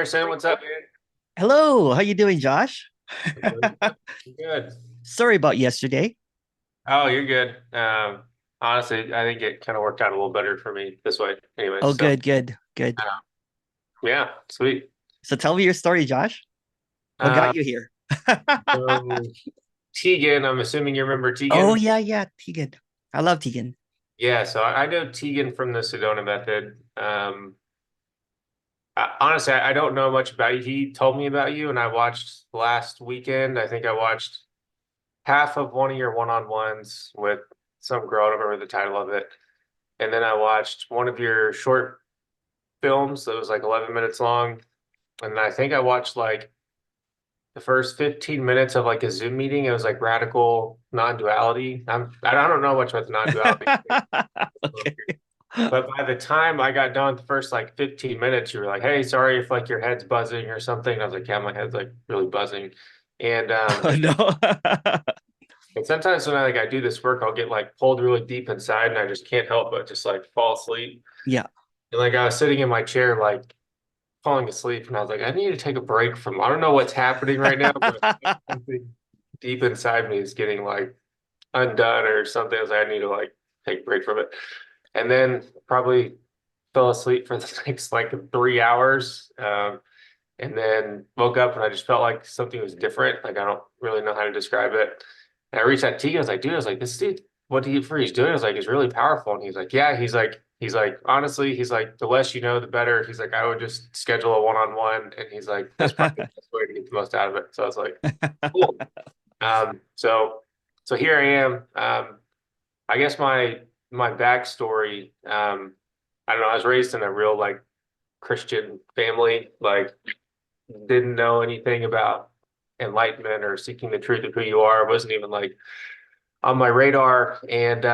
Emerson, what's up, man? Hello, how you doing, Josh? Good. Good. Sorry about yesterday. Oh, you're good. Honestly, I think it kind of worked out a little better for me this way. Anyways, Oh, so good, good, good. uh, yeah, sweet. So tell me your story, Josh. What Uh, got you here? so Tegan, I'm assuming you remember Oh Tegan. yeah, yeah, Tegan. I love Tegan. Yeah, so I know Tegan from the Sedona method. Honestly, I don't know much about you. He told me about you, and I watched last weekend. I think I watched half of one of your one-on-ones with some girl. I don't remember the title of it. And then I watched one of your short films that was like 11 minutes long. And I think I watched like the first 15 minutes of like a Zoom meeting. It was like radical non-duality. I don't know much about the non-duality. Okay. But by the time I got done with the first like 15 minutes, you were like, hey, sorry if like your head's buzzing or something. And I was like, yeah, my head's like really buzzing. And Oh no. and sometimes when I do this work, I'll get like pulled really deep inside and I just can't help but just like fall asleep. Yeah. And like I was sitting in my chair, like falling asleep, and I was like, I need to take a break from. I don't know what's happening right now, but something deep inside me is getting like undone or something. I was like, I need to like take a break from it, and then probably fell asleep for the next like 3 hours, and then woke up and I just felt like something was different. Like I don't really know how to describe it. And I reached out to Tegan. I was like, dude, I was like, this dude, what he's doing is like is really powerful. And he's like, yeah, he's like, honestly, he's like, the less you know, the better. He's like, I would just schedule a one-on-one. And he's like, that's probably the best way to get the most out of it. So I was like, cool. So here I am. I guess my backstory, I don't know, I was raised in a real like Christian family, like didn't know anything about enlightenment or seeking the truth of who you are. It wasn't even like on my radar. And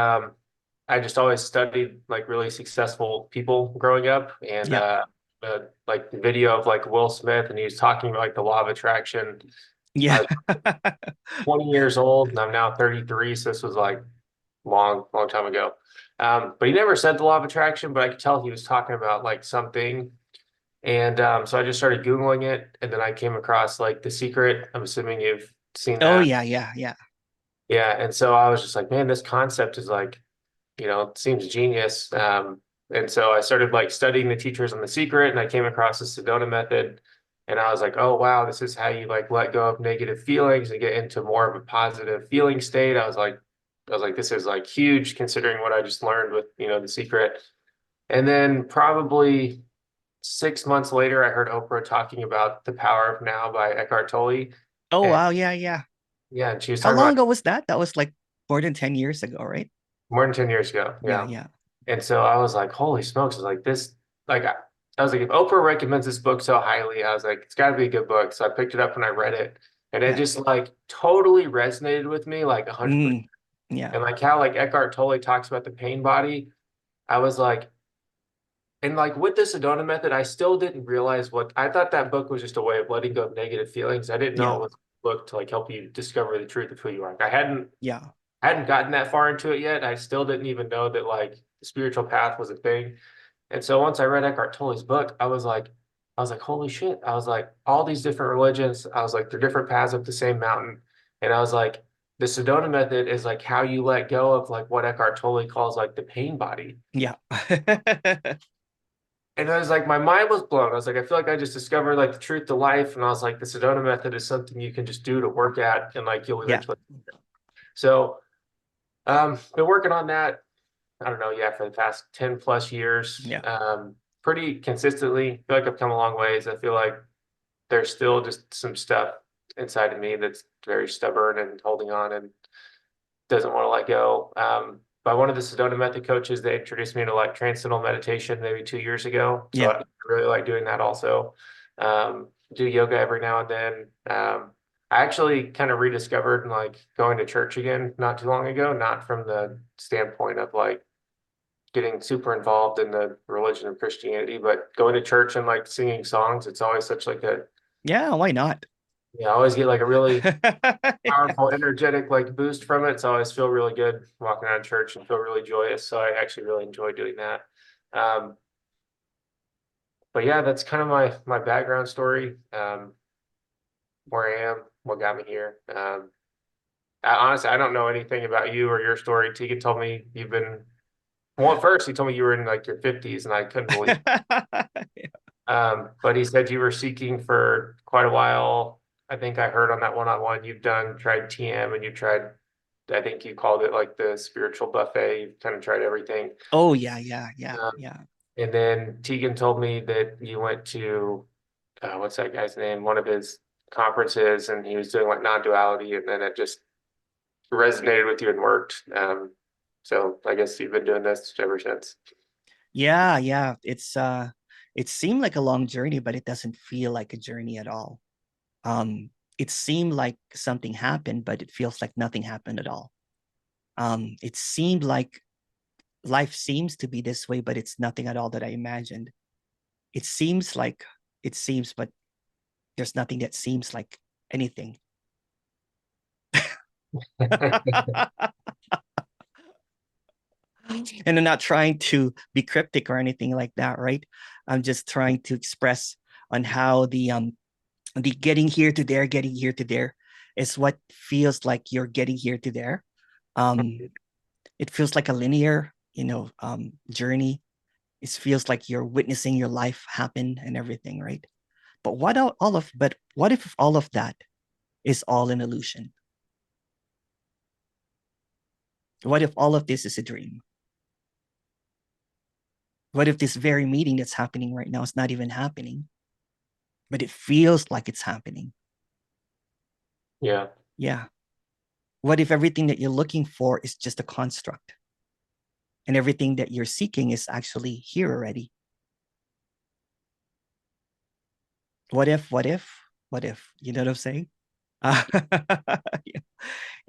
I just always studied like really successful people growing up. And Yeah. like the video of like Will Smith, and he was talking about like the law of attraction. I Yeah. was 20 years old and I'm now 33. So this was like long, long time ago. But he never said the law of attraction, but I could tell he was talking about like something. And so I just started Googling it, and then I came across like The Secret. I'm assuming you've seen Oh that. yeah, yeah, yeah. Yeah. And so I was just like, man, this concept is like, it seems genius. And so I started like studying the teachers on The Secret, and I came across the Sedona method. And I was like, oh, wow, this is how you like let go of negative feelings and get into more of a positive feeling state. I was like, this is like huge considering what I just learned with, The Secret. And then probably 6 months later, I heard Oprah talking about The Power of Now by Eckhart Tolle. Oh And wow, yeah, yeah. yeah, and she was How talking long about ago was that? That was like more than 10 years ago, right? more than 10 years ago. Yeah, Yeah. yeah. And so I was like, holy smokes. I was like, I was like, if Oprah recommends this book so highly, I was like, it's got to be a good book. So I picked it up and I read it. And it Yeah. just like totally resonated with me, like 100%. Mm, yeah. And like how like Eckhart Tolle talks about the pain body, I was like, and like with the Sedona method, I still didn't realize what I thought that book was just a way of letting go of negative feelings. I didn't know Yeah. it was a book to like help you discover the truth of who you are. Like, Yeah. I hadn't gotten that far into it yet. I still didn't even know that like the spiritual path was a thing. And so once I read Eckhart Tolle's book, I was like, holy shit. I was like, all these different religions, I was like, they're different paths up the same mountain. And I was like, the Sedona method is like how you let go of like what Eckhart Tolle calls like the pain body. Yeah. And I was like, my mind was blown. I was like, I feel like I just discovered like the truth to life. And I was like, the Sedona method is something you can just do to work at and like you'll Yeah. eventually. So been working on that. I don't know, yeah, for the past 10 plus years. Yeah. Pretty consistently. I feel like I've come a long ways. I feel like there's still just some stuff inside of me that's very stubborn and holding on and doesn't want to let go. By one of the Sedona method coaches, they introduced me to like transcendental meditation maybe 2 years ago. So Yeah. I really like doing that also. Do yoga every now and then. I actually kind of rediscovered like going to church again not too long ago, not from the standpoint of like getting super involved in the religion of Christianity, but going to church and like singing songs. It's always such like a, Yeah, why not? I always get like a really Yeah. powerful, energetic like boost from it. So I always feel really good walking around church and feel really joyous. So I actually really enjoy doing that. Um, but yeah, that's kind of my background story, where I am, what got me here. Honestly, I don't know anything about you or your story. Tegan told me you've been, well, at first he told me you were in like your 50s, and I couldn't believe it. But he said you were seeking for quite a while. I think I heard on that one-on-one you've tried TM, and you tried, I think you called it like the spiritual buffet. You've kind of tried everything. Oh yeah, yeah, yeah, Um, yeah. and then Tegan told me that you went to, what's that guy's name? One of his conferences, and he was doing like non-duality, and then it just resonated with you and worked. So I guess you've been doing this ever since. Yeah, yeah. It seemed like a long journey, but it doesn't feel like a journey at all. Um, it seemed like something happened, but it feels like nothing happened at all. It seemed like life seems to be this way, but it's nothing at all that I imagined. It seems like it seems, but there's nothing that seems like anything. And I'm not trying to be cryptic or anything like that, right? I'm just trying to express on how the getting here to there is what feels like you're getting here to there. Um, it feels like a linear, journey. It feels like you're witnessing your life happen and everything, right? But what if all of that is all an illusion? What if all of this is a dream? What if this very meeting that's happening right now is not even happening, but it feels like it's happening? Yeah. Yeah. What if everything that you're looking for is just a construct and everything that you're seeking is actually here already? What if, what if, what if? You know what I'm saying? Uh, yeah.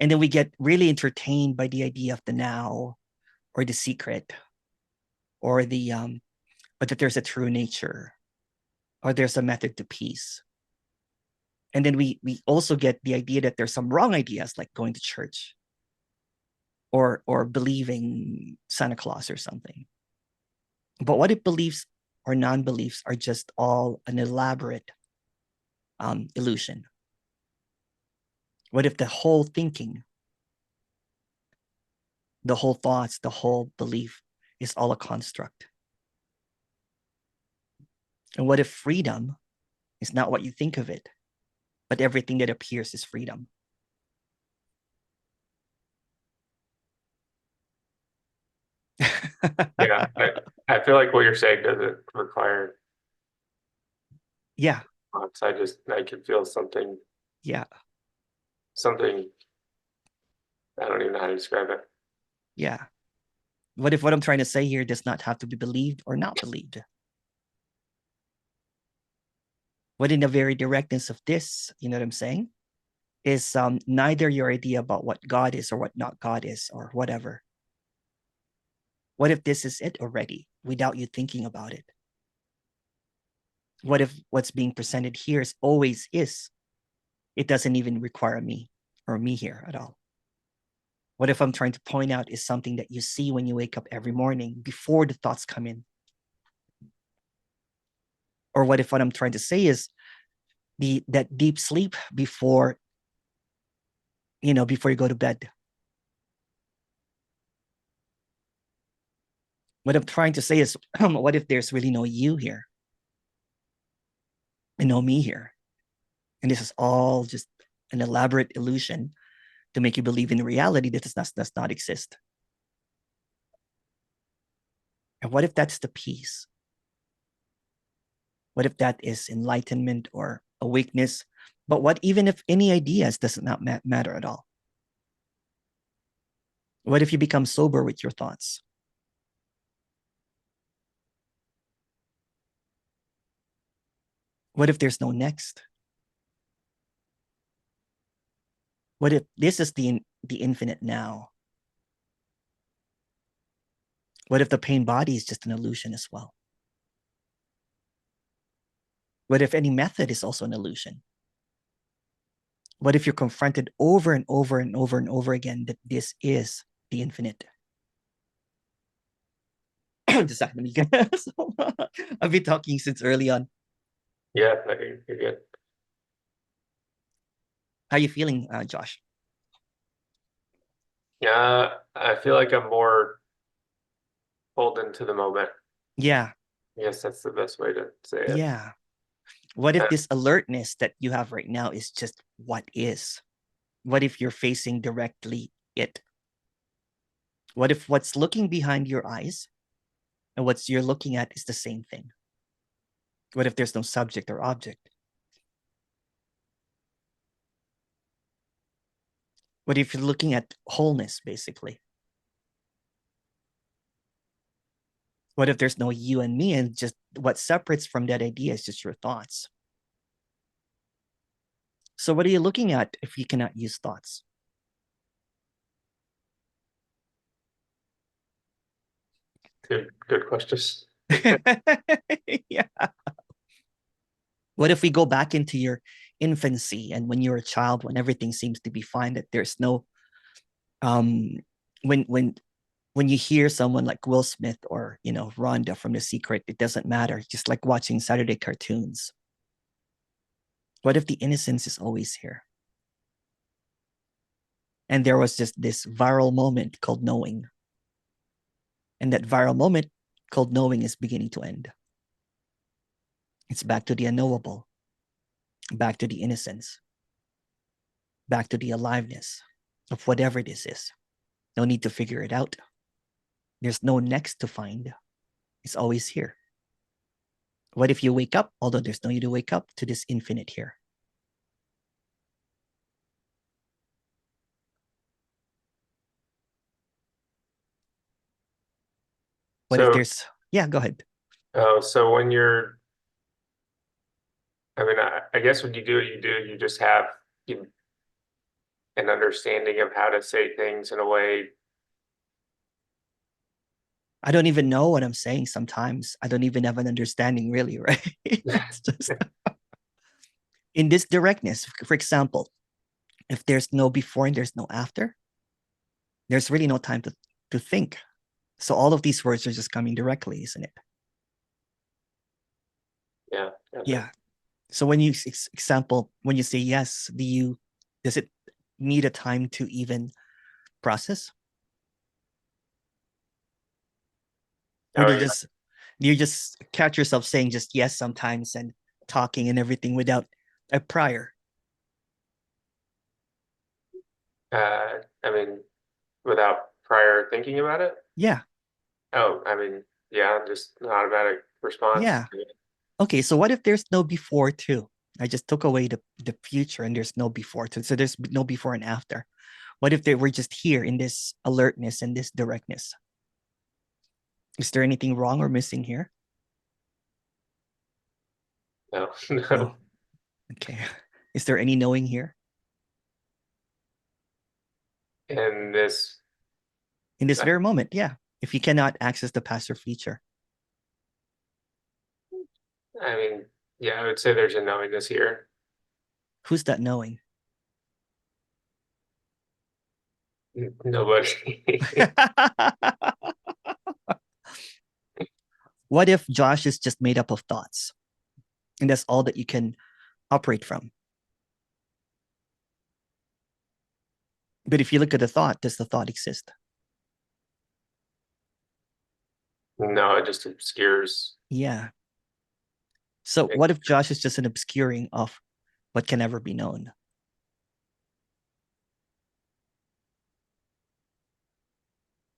And then we get really entertained by the idea of the now or the secret or but that there's a true nature or there's a method to peace. And then we also get the idea that there's some wrong ideas like going to church or believing Santa Claus or something. But what if beliefs or non-beliefs are just all an elaborate illusion? What if the whole thinking, the whole thoughts, the whole belief is all a construct? And what if freedom is not what you think of it, but everything that appears is freedom? Yeah. I feel like what you're saying doesn't require Yeah, thoughts. I can feel yeah, something, I don't even know how to describe it. yeah. What if what I'm trying to say here does not have to be believed or not believed? What in the very directness of this, you know what I'm saying, is neither your idea about what God is or what not God is or whatever. What if this is it already without you thinking about it? What if what's being presented here is always is? It doesn't even require me or me here at all. What if I'm trying to point out is something that you see when you wake up every morning before the thoughts come in? Or what if what I'm trying to say is that deep sleep before before you go to bed? What I'm trying to say is, what if there's really no you here and no me here? And this is all just an elaborate illusion to make you believe in a reality that does not exist. And what if that's the peace? What if that is enlightenment or awakeness? But what even if any ideas does not matter at all? What if you become sober with your thoughts? What if there's no next? What if this is the infinite now? What if the pain body is just an illusion as well? What if any method is also an illusion? What if you're confronted over and over and over and over again that this is the infinite? Just a second, let me so, I've been talking since early on. Yeah, no, you're good. How you feeling, Josh? Yeah, I feel like I'm more pulled into the moment. Yeah, I guess that's the best way to say it. yeah. What if Uh, this alertness that you have right now is just what is? What if you're facing directly it? What if what's looking behind your eyes and what you're looking at is the same thing? What if there's no subject or object? What if you're looking at wholeness, basically? What if there's no you and me and just what separates from that idea is just your thoughts? So, what are you looking at if you cannot use thoughts? good questions. Yeah. What if we go back into your infancy and when you're a child, when everything seems to be fine, that there's no um when when when you hear someone like Will Smith or Rhonda from The Secret, it doesn't matter. Just like watching Saturday cartoons. What if the innocence is always here? And there was just this viral moment called knowing. And that viral moment called knowing is beginning to end. It's back to the unknowable, back to the innocence, back to the aliveness of whatever this is. No need to figure it out. There's no next to find. It's always here. What if you wake up, although there's no need to wake up, to this infinite here? What if So, there's, yeah, go ahead. so when you're, I mean, I guess when you do what you do, you just have you, an understanding of how to say things in a way. I don't even know what I'm saying sometimes. I don't even have an understanding, really, right? It's just in this directness. For example, if there's no before and there's no after, there's really no time to think. So all of these words are just coming directly, isn't it? Yeah, Yeah. So when you example, when you say yes, does it need a time to even process? Or oh do you just catch yourself saying just yes sometimes and talking and everything without a prior? I mean, without prior thinking about it. Yeah. Oh, I mean, yeah, just an automatic response. Yeah. Okay, so what if there's no before too? I just took away the future and there's no before too. So there's no before and after. What if they were just here in this alertness and this directness? Is there anything wrong or missing here? No, No. no. Okay. Is there any knowing here? And this, In this very moment, yeah. If you cannot access the past or future, I mean, yeah, I would say there's a knowingness here. who's that knowing? Nobody. What if Josh is just made up of thoughts and that's all that you can operate from? But if you look at the thought, does the thought exist? No, it just obscures. Yeah. So it. what if Josh is just an obscuring of what can never be known?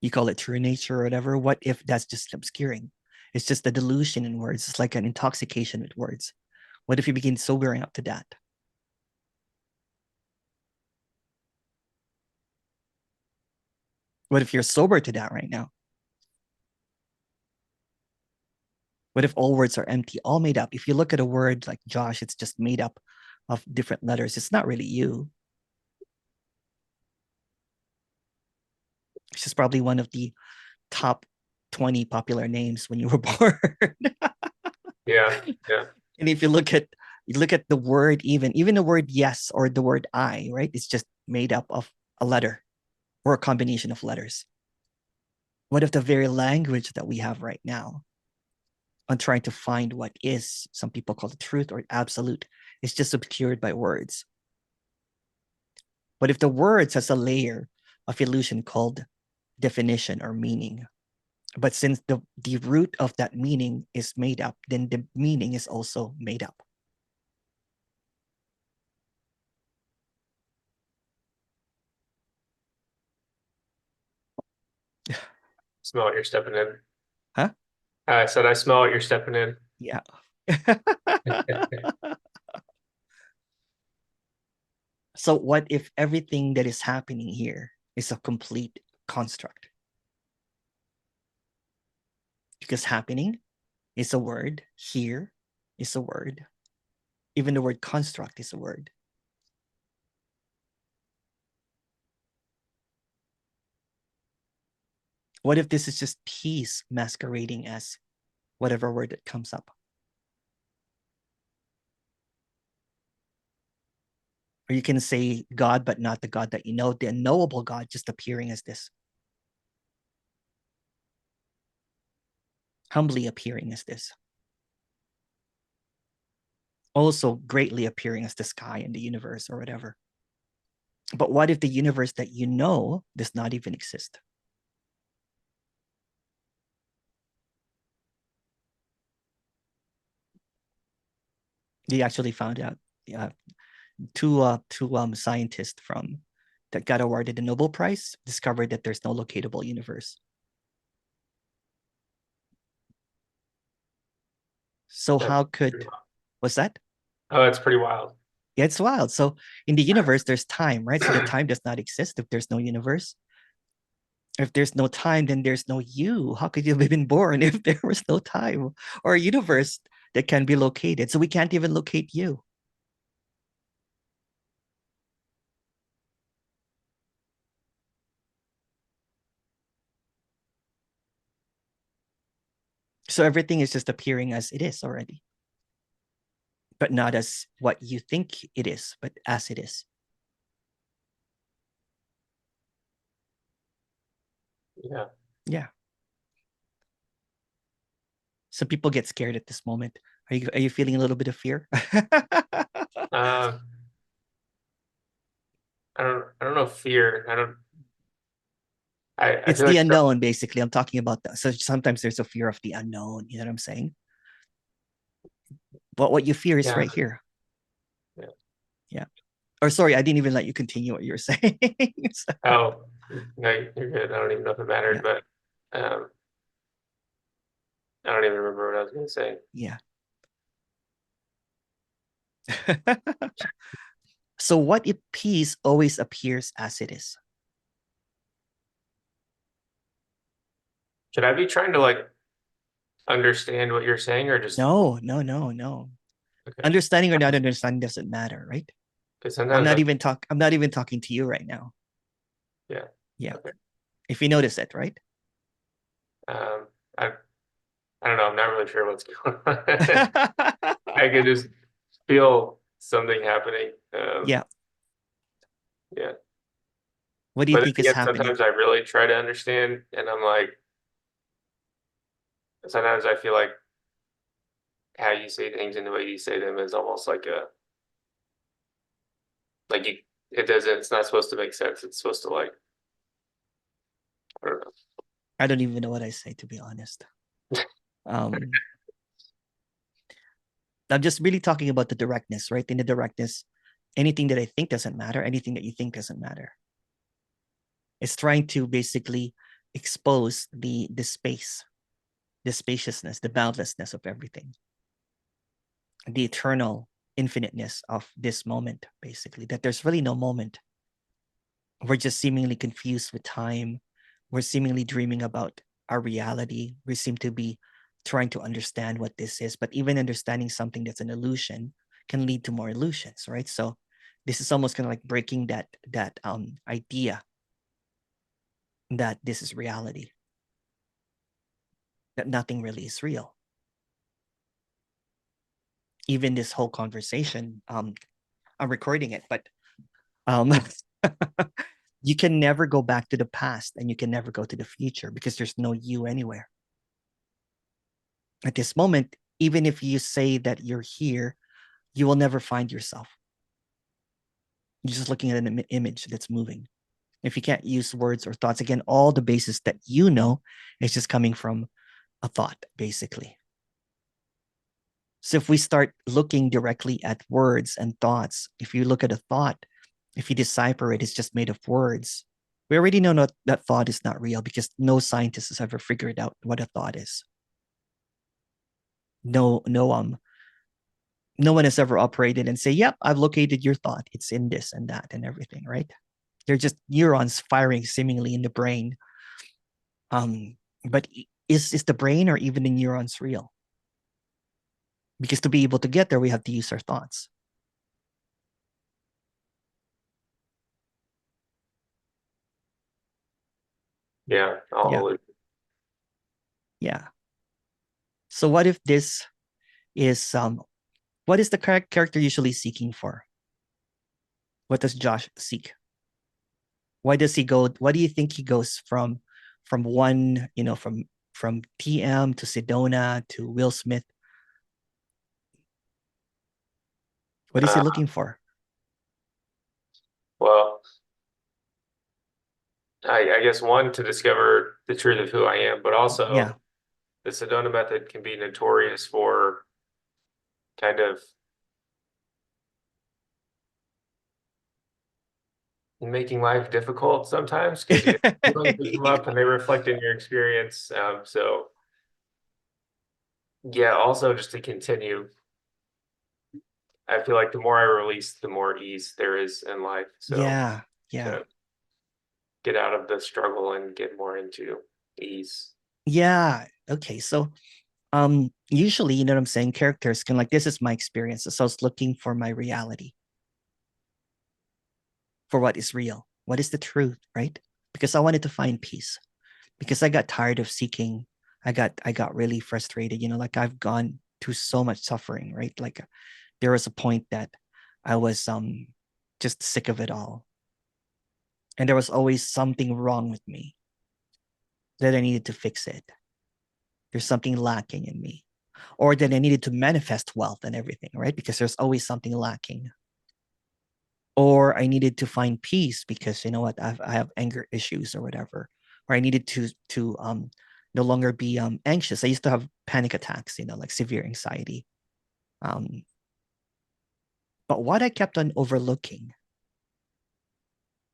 You call it true nature or whatever. What if that's just obscuring? It's just a delusion in words. It's like an intoxication with words. What if you begin sobering up to that? What if you're sober to that right now? What if all words are empty, all made up? If you look at a word like Josh, it's just made up of different letters. It's not really you. It's just probably one of the top 20 popular names when you were born. Yeah, yeah, And if you look at the word, even the word yes or the word I, right? It's just made up of a letter or a combination of letters. What if the very language that we have right now on trying to find what is, some people call it truth or absolute, is just obscured by words? What if the words has a layer of illusion called definition or meaning? But since the root of that meaning is made up, then the meaning is also made up. Smell what you're stepping in. Huh? I said I smell what you're stepping in. Yeah. So what if everything that is happening here is a complete construct? Because happening is a word, here is a word, even the word construct is a word. What if this is just peace masquerading as whatever word that comes up? Or you can say God, but not the God that you know, the unknowable God just appearing as this, humbly appearing as this, also greatly appearing as the sky and the universe or whatever. But what if the universe that you know does not even exist? They actually found out, two scientists from that got awarded the Nobel Prize discovered that there's no locatable universe. So That's how pretty could, wild. what's that? Oh, that's pretty wild. Yeah, it's wild. So in the universe, there's time, right? So the time does not exist if there's no universe. If there's no time, then there's no you. How could you have been born if there was no time or a universe that can be located? So we can't even locate you. So everything is just appearing as it is already, but not as what you think it is, but as it is. Yeah. Yeah. Some people get scared at this moment. Are you feeling a little bit of fear? Uh, I don't know fear. I It's feel the like unknown, basically. I'm talking about that. So sometimes there's a fear of the unknown. You know what I'm saying? But what you fear is yeah. right here. Yeah. Yeah. Or sorry, I didn't even let you continue what you were saying. So, Oh, no, you're good. I don't even know if it mattered, yeah. but I don't even remember what I was going to say. Yeah. So what if peace always appears as it is? Should I be trying to like understand what you're saying or just No, no, no, no. okay? Understanding or not understanding doesn't matter, right? Because sometimes I'm I'm not even talking to you right now. yeah. Yeah. Okay. If you notice it, right? Um, I don't know. I'm not really sure what's going on. I can just feel something happening. Yeah. Yeah. What do you But then think is again, happening? sometimes I really try to understand, and I'm like, sometimes I feel like how you say things and the way you say them is almost like like you, it doesn't, it's not supposed to make sense. It's supposed to like, I don't know. I don't even know what I say, to be honest. Um, I'm just really talking about the directness, right? In the directness, anything that I think doesn't matter, anything that you think doesn't matter. It's trying to basically expose the space, the spaciousness, the boundlessness of everything, the eternal infiniteness of this moment, basically, that there's really no moment. We're just seemingly confused with time. We're seemingly dreaming about our reality. We seem to be trying to understand what this is, but even understanding something that's an illusion can lead to more illusions, right? So this is almost kind of like breaking that idea that this is reality, that nothing really is real. Even this whole conversation, I'm recording it, but um, You can never go back to the past and you can never go to the future because there's no you anywhere. At this moment, even if you say that you're here, you will never find yourself. You're just looking at an image that's moving. If you can't use words or thoughts, again, all the basis that you know is just coming from a thought, basically. So if we start looking directly at words and thoughts, if you look at a thought, if you decipher it, it's just made of words. We already know that thought is not real because no scientist has ever figured out what a thought is. No one has ever operated and say, yep, I've located your thought. It's in this and that and everything, right? They're just neurons firing seemingly in the brain. But is the brain or even the neurons real? Because to be able to get there, we have to use our thoughts. Yeah, Yeah. all Yeah. So what if this is what is the character usually seeking for? What does Josh seek? Why does he go? Why do you think he goes from one, from TM to Sedona to Will Smith? What is he uh, looking for? well, I guess one to discover the truth of who I am, but Yeah. also the Sedona method can be notorious for kind of making life difficult sometimes because you feelings that come up and they reflect in your experience. So yeah, also just to continue, I feel like the more I release, the more ease there is in life. So Yeah. Yeah. to get out of the struggle and get more into ease. Yeah. Okay. So usually, you know what I'm saying, characters can, like, this is my experience. So I was looking for my reality, for what is real, what is the truth, right? Because I wanted to find peace. Because I got tired of seeking. I got really frustrated, like I've gone through so much suffering, right? Like there was a point that I was just sick of it all. And there was always something wrong with me that I needed to fix it. There's something lacking in me. Or that I needed to manifest wealth and everything, right? Because there's always something lacking. Or I needed to find peace because you know what, I have anger issues or whatever. Or I needed to no longer be anxious. I used to have panic attacks, like severe anxiety. Um, but what I kept on overlooking,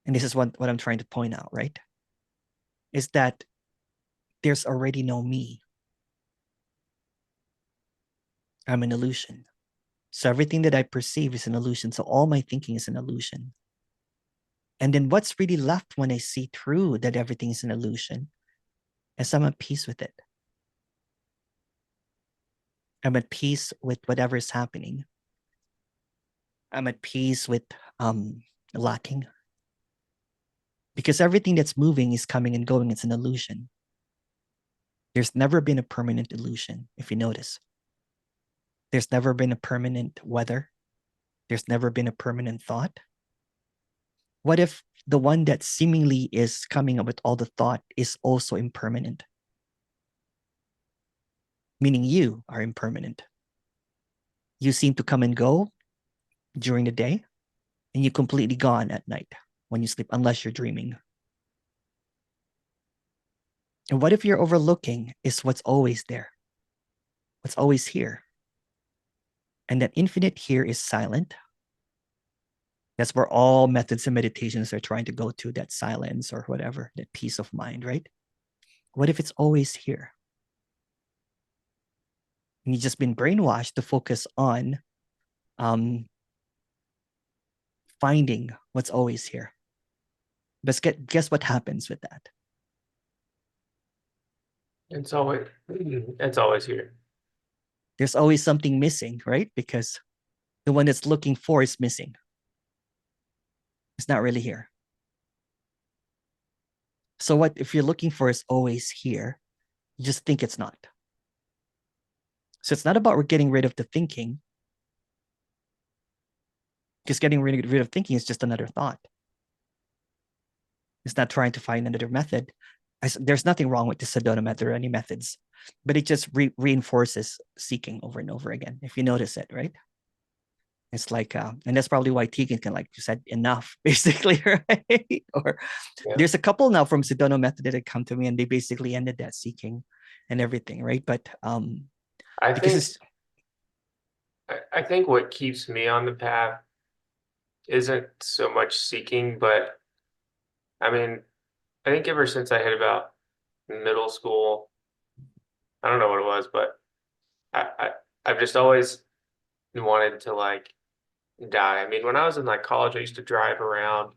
and this is what I'm trying to point out, right, is that there's already no me. I'm an illusion. So everything that I perceive is an illusion. So all my thinking is an illusion. And then what's really left when I see through that everything is an illusion is I'm at peace with it. I'm at peace with whatever is happening. I'm at peace with um lacking. Because everything that's moving is coming and going. It's an illusion. There's never been a permanent illusion, if you notice. There's never been a permanent weather. There's never been a permanent thought. What if the one that seemingly is coming up with all the thought is also impermanent? Meaning you are impermanent. You seem to come and go during the day, and you're completely gone at night when you sleep, unless you're dreaming. And what if you're overlooking is what's always there, what's always here? And that infinite here is silent. That's where all methods and meditations are trying to go to, that silence or whatever, that peace of mind, right? What if it's always here? And you've just been brainwashed to focus on um, finding what's always here. But guess what happens with that? It's always here. There's always something missing, right? Because the one that's looking for is missing. It's not really here. So what if you're looking for is always here? You just think it's not. So it's not about getting rid of the thinking, because getting rid of thinking is just another thought. It's not trying to find another method. There's nothing wrong with the Sedona method or any methods, but it just reinforces seeking over and over again. If you notice it, right? It's like, and that's probably why Tegan can, like you said, enough, basically, right? Or Yeah. there's a couple now from Sedona method that had come to me and they basically ended that seeking and everything, right? But I because think it's, I think what keeps me on the path isn't so much seeking, but I mean, I think ever since I hit about middle school, I don't know what it was, but I've just always wanted to like die. I mean, when I was in like college, I used to drive around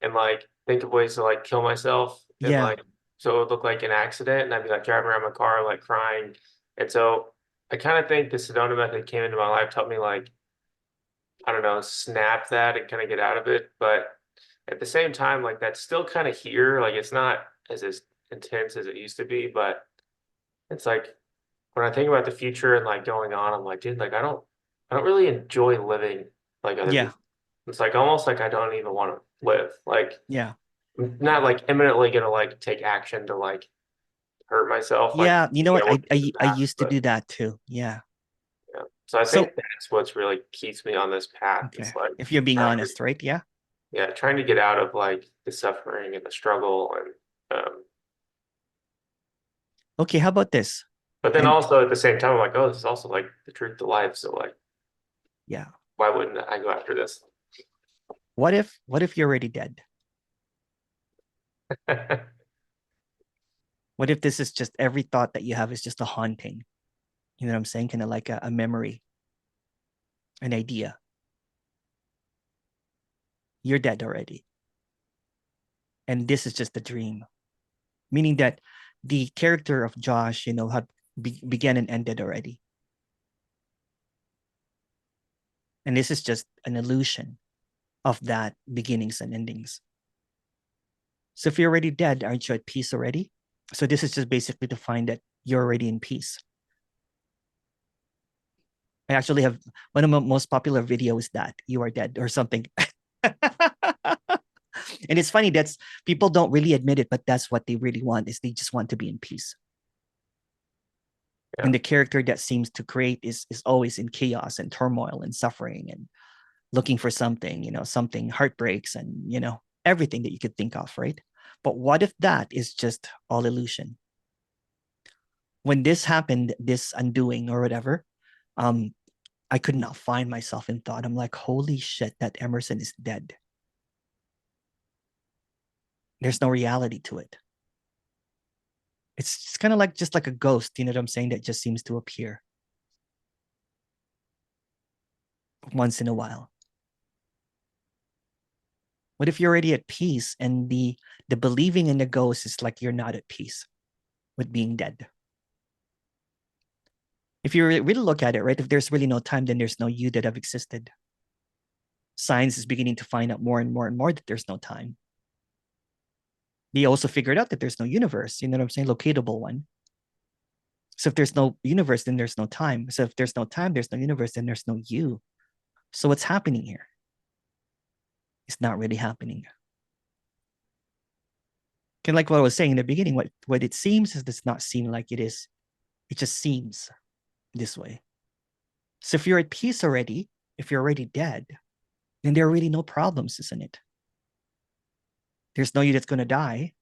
and like think of ways to like kill myself and yeah, like so it would look like an accident and I'd be like driving around my car like crying. And so I kind of think the Sedona method came into my life, helped me like, I don't know, snap that and kind of get out of it. But at the same time, like that's still kind of here. Like it's not as intense as it used to be, but it's like when I think about the future and like going on, I'm like, dude, like I don't really enjoy living like other yeah, people. It's like almost like I don't even want to live. Like yeah, I'm not like imminently gonna like take action to like hurt myself like yeah. You know maybe I what? would in the I past, used to but do that too. Yeah. yeah. So I think So that's what's really keeps me on this path. okay, It's like if you're being trying to honest, right? Yeah. yeah, trying to get out of like the suffering and the struggle and Okay. How about this? but then And also at the same time I'm like, oh, this is also like the truth to life. So like yeah, why wouldn't I go after this? what if you're already dead? What if this is just every thought that you have is just a haunting? You know what I'm saying? Kind of like a memory, an idea. You're dead already. And this is just a dream. Meaning that the character of Josh, had began and ended already. And this is just an illusion of that beginnings and endings. So if you're already dead, aren't you at peace already? So this is just basically to find that you're already in peace. I actually have one of my most popular videos that you are dead or something. And it's funny that's people don't really admit it, but that's what they really want is they just want to be in peace. Yeah. And the character that seems to create is always in chaos and turmoil and suffering and looking for something, something heartbreaks and everything that you could think of, right? But what if that is just all illusion? When this happened, this undoing or whatever, um, I could not find myself in thought. I'm like, holy shit, that Emerson is dead. There's no reality to it. It's kind of like just like a ghost, you know what I'm saying, that just seems to appear once in a while. What if you're already at peace and the believing in the ghost is like you're not at peace with being dead? If you really look at it, right, if there's really no time, then there's no you that have existed. Science is beginning to find out more and more and more that there's no time. They also figured out that there's no universe, you know what I'm saying, locatable one. So if there's no universe, then there's no time. So if there's no time, there's no universe, then there's no you. So what's happening here? It's not really happening. Kind of like what I was saying in the beginning, what it seems is does not seem like it is. It just seems this way. So if you're at peace already, if you're already dead, then there are really no problems, isn't it? There's no you that's going to die.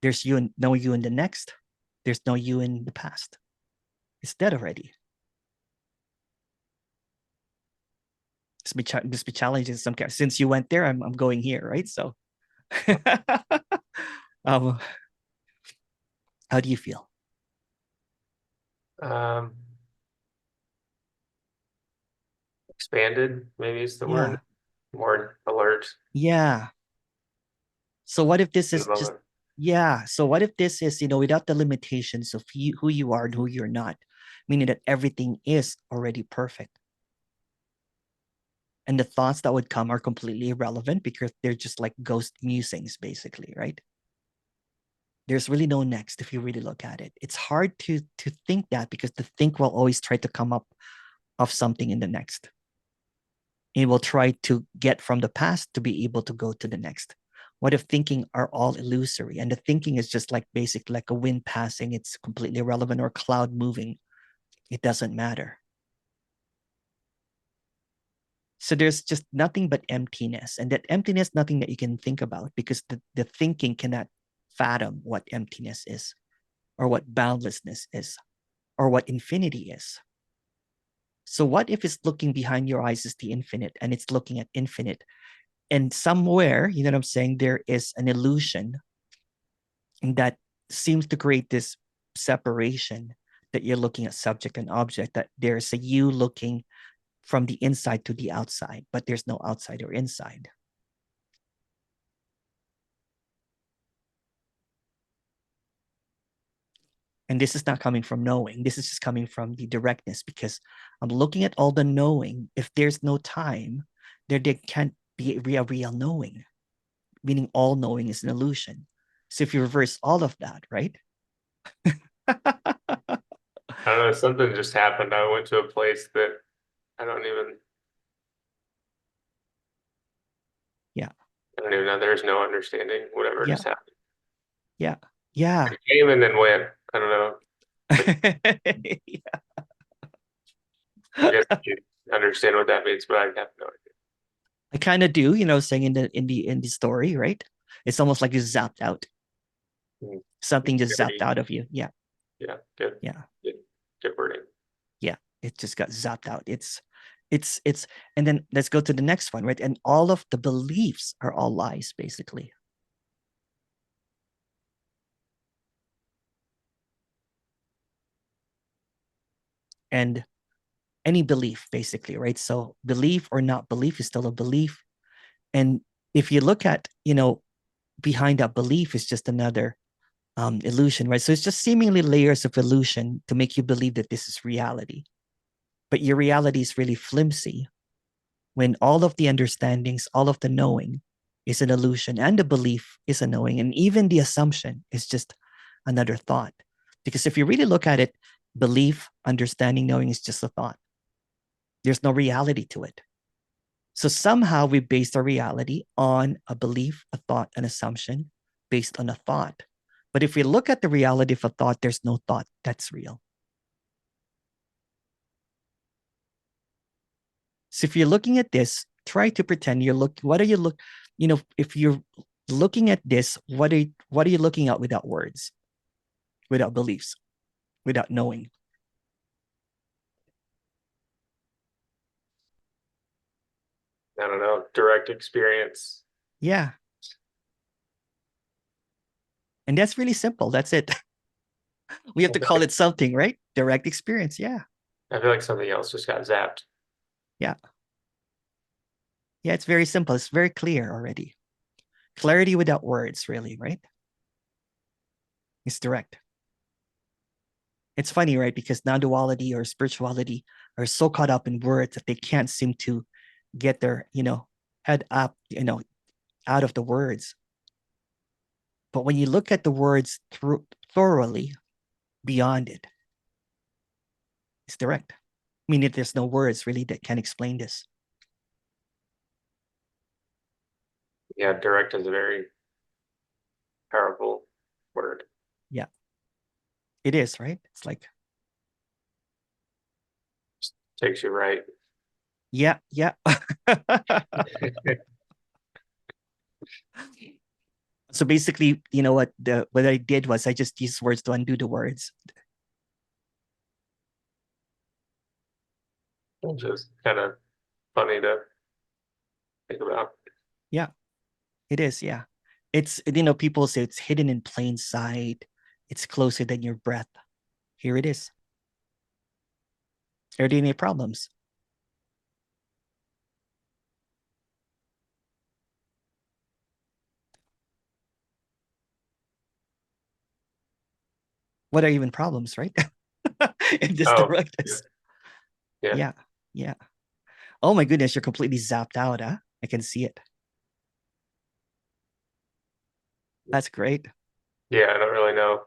There's no you in the next. There's no you in the past. It's dead already. Just be challenging some kind. Since you went there, I'm going here, right? So, um, how do you feel? Um expanded, maybe is the Yeah, word. More alert yeah. So what if this in the is just moment. yeah? So what if this is without the limitations of who you are and who you're not, meaning that everything is already perfect, and the thoughts that would come are completely irrelevant because they're just like ghost musings, basically, right? There's really no next if you really look at it. It's hard to think that because the think will always try to come up of something in the next. It will try to get from the past to be able to go to the next. What if thinking are all illusory and the thinking is just like basic, like a wind passing, it's completely irrelevant, or a cloud moving, it doesn't matter. So there's just nothing but emptiness. And that emptiness, nothing that you can think about, because the thinking cannot fathom what emptiness is, or what boundlessness is, or what infinity is. So what if it's looking behind your eyes is the infinite, and it's looking at infinite, and somewhere, you know what I'm saying, there is an illusion that seems to create this separation, that you're looking at subject and object, that there's a you looking from the inside to the outside, but there's no outside or inside. And this is not coming from knowing. This is just coming from the directness, because I'm looking at all the knowing. If there's no time, there can't be a real knowing, meaning all knowing is an illusion. So if you reverse all of that, right? I don't know, something just happened. I went to a place that I don't even Yeah. I don't even know. There's no understanding whatever Yeah. just happened. Yeah. Yeah. It came and then went. I don't know. Like, I guess you understand what that means, but I have no I kind of do, saying in the story, right? It's almost like you zapped out. idea. Something just zapped Very, out of you. Yeah. yeah, good, Yeah. good, good wording. Yeah. It just got zapped out. It's and then let's go to the next one, right? And all of the beliefs are all lies, basically. And any belief, basically, right? So belief or not belief is still a belief. And if you look at, behind that belief is just another illusion, right? So it's just seemingly layers of illusion to make you believe that this is reality. But your reality is really flimsy when all of the understandings, all of the knowing is an illusion, and the belief is a knowing, and even the assumption is just another thought. Because if you really look at it, belief, understanding, knowing is just a thought. There's no reality to it. So somehow we based our reality on a belief, a thought, an assumption based on a thought. But if we look at the reality of a thought, there's no thought that's real. So if you're looking at this, try to pretend you're looking. What are you look? If you're looking at this, what are you looking at without words, without beliefs, without knowing? I don't know, direct experience. Yeah, and that's really simple. That's it. We have I to feel call like, it something, right? Direct experience. Yeah, I feel like something else just got zapped. yeah, yeah. It's very simple. It's very clear already. Clarity without words, really, right? It's direct. It's funny, right? Because non-duality or spirituality are so caught up in words that they can't seem to get their, head up, out of the words. But when you look at the words thoroughly beyond it, it's direct. I mean, there's no words really that can explain this. Yeah, direct is a very powerful word. Yeah, it is, right? It's like, Takes you right. yeah, yeah. So basically, what I did was I just used words to undo the words. Which is kind of funny to think about. Yeah, it is. Yeah. It's, people say it's hidden in plain sight. It's closer than your breath. Here it is. Are there any problems? What are even problems, right? In this Oh, yeah, directness. yeah, Yeah. Yeah. Oh my goodness, you're completely zapped out, huh? I can see it. That's great. yeah. I don't really know.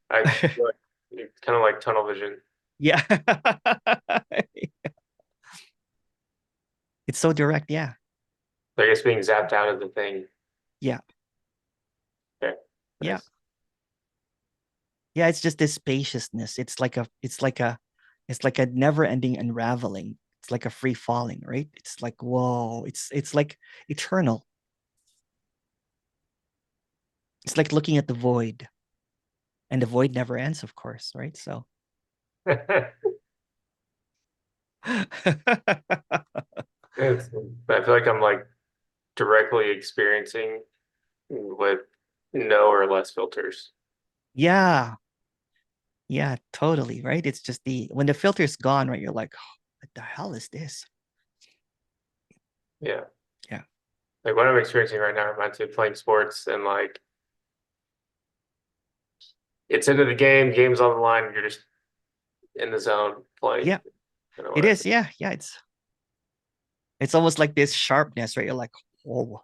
I feel like it's kind of like tunnel vision. Yeah. It's so direct. Yeah. I guess being zapped out of the thing. Yeah. Yeah. Nice. Yeah, it's just this spaciousness. It's like a never-ending unraveling. It's like a free falling, right? It's like, whoa, it's like eternal. It's like looking at the void, and the void never ends, of course, right? So It's, I feel like I'm like directly experiencing with no or less filters. yeah, yeah, totally, right? It's just the when the filter's gone, right? You're like, oh, what the hell is this? Yeah. Yeah. Like what I'm experiencing right now reminds me of playing sports and like it's into the game, game's on the line, and you're just in the zone playing Yeah, kind of it whatever. is. Yeah, yeah. It's almost like this sharpness, right? You're like, oh,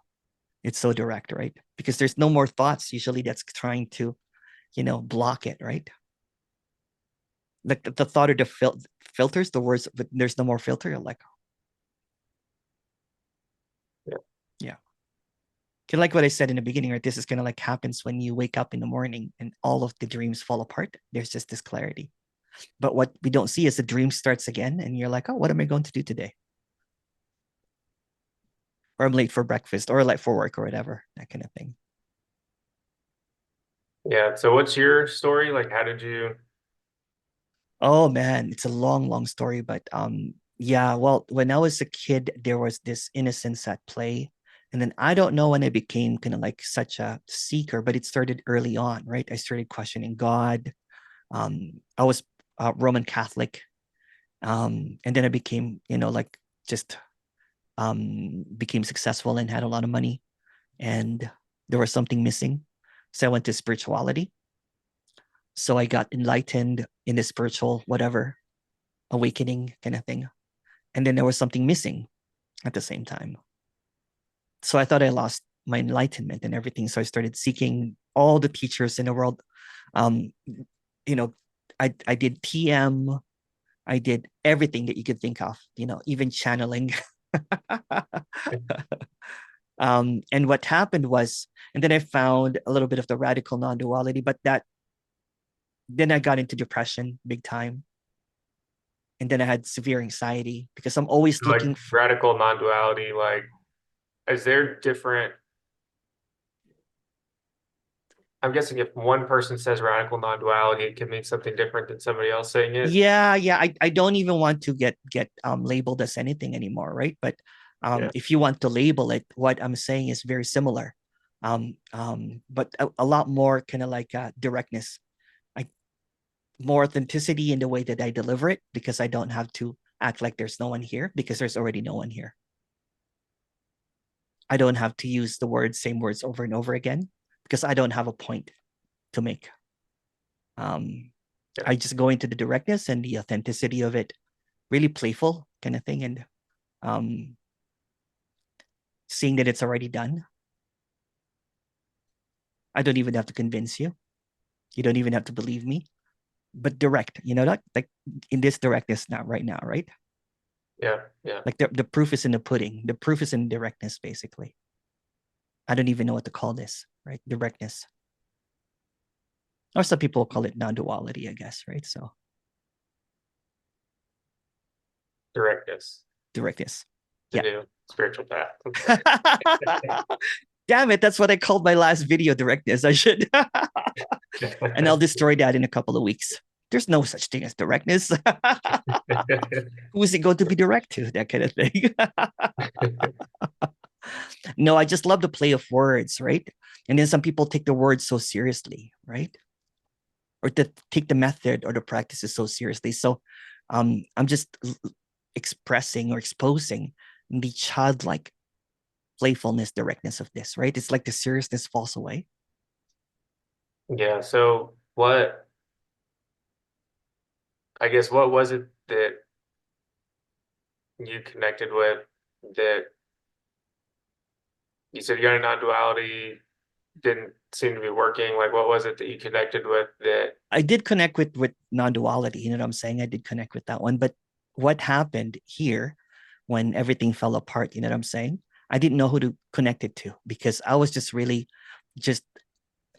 it's so direct, right? Because there's no more thoughts usually that's trying to, block it, right? Like the thought of the filters, the words, but there's no more filter. You're like, Yeah. yeah. Kind of like what I said in the beginning, right? This is kind of like happens when you wake up in the morning and all of the dreams fall apart. There's just this clarity. But what we don't see is the dream starts again, and you're like, oh, what am I going to do today? Or I'm late for breakfast, or late for work, or whatever, that kind of thing. Yeah. So what's your story? Like how did you Oh man, it's a long, long story, but yeah, well, when I was a kid, there was this innocence at play. And then I don't know when I became kind of like such a seeker, but it started early on, right? I started questioning God. I was Roman Catholic. And then I became, like just became successful and had a lot of money. And there was something missing. So I went to spirituality. So I got enlightened in the spiritual, whatever, awakening kind of thing. And then there was something missing at the same time. So I thought I lost my enlightenment and everything. So I started seeking all the teachers in the world. Um, you know, I did TM, I did everything that you could think of, even channeling. And what happened was, and then I found a little bit of the radical non-duality, but then I got into depression big time. And then I had severe anxiety because I'm always like looking. radical non-duality? Like is there different I'm guessing if one person says radical non-duality, it can mean something different than somebody else saying it. Yeah, yeah. I don't even want to get labeled as anything anymore, right? But Yeah. if you want to label it, what I'm saying is very similar. But a lot more kind of like directness. I More authenticity in the way that I deliver it because I don't have to act like there's no one here because there's already no one here. I don't have to use the words, same words over and over again because I don't have a point to make. Um, Yeah. I just go into the directness and the authenticity of it, really playful kind of thing, and um, seeing that it's already done. I don't even have to convince you. You don't even have to believe me, but direct, like in this directness now, right now, right? Yeah. Yeah. Like the proof is in the pudding. The proof is in directness, basically. I don't even know what to call this, right? Directness. Or some people call it non-duality, I guess, right? So Directness. directness. The Yeah. new spiritual path. I'm sorry. Damn it, that's what I called my last video, directness. I should. And I'll destroy that in a couple of weeks. There's no such thing as directness. Who is it going to be direct to? That kind of thing. No, I just love the play of words, right? And then some people take the words so seriously, right? Or to take the method or the practices so seriously. So I'm just expressing or exposing the childlike playfulness, directness of this, right? It's like the seriousness falls away. Yeah. So I guess what was it that you connected with that you said you got a non-duality didn't seem to be working? Like what was it that you connected with that I did connect with non-duality, you know what I'm saying? I did connect with that one. But what happened here when everything fell apart, you know what I'm saying? I didn't know who to connect it to because I was just really just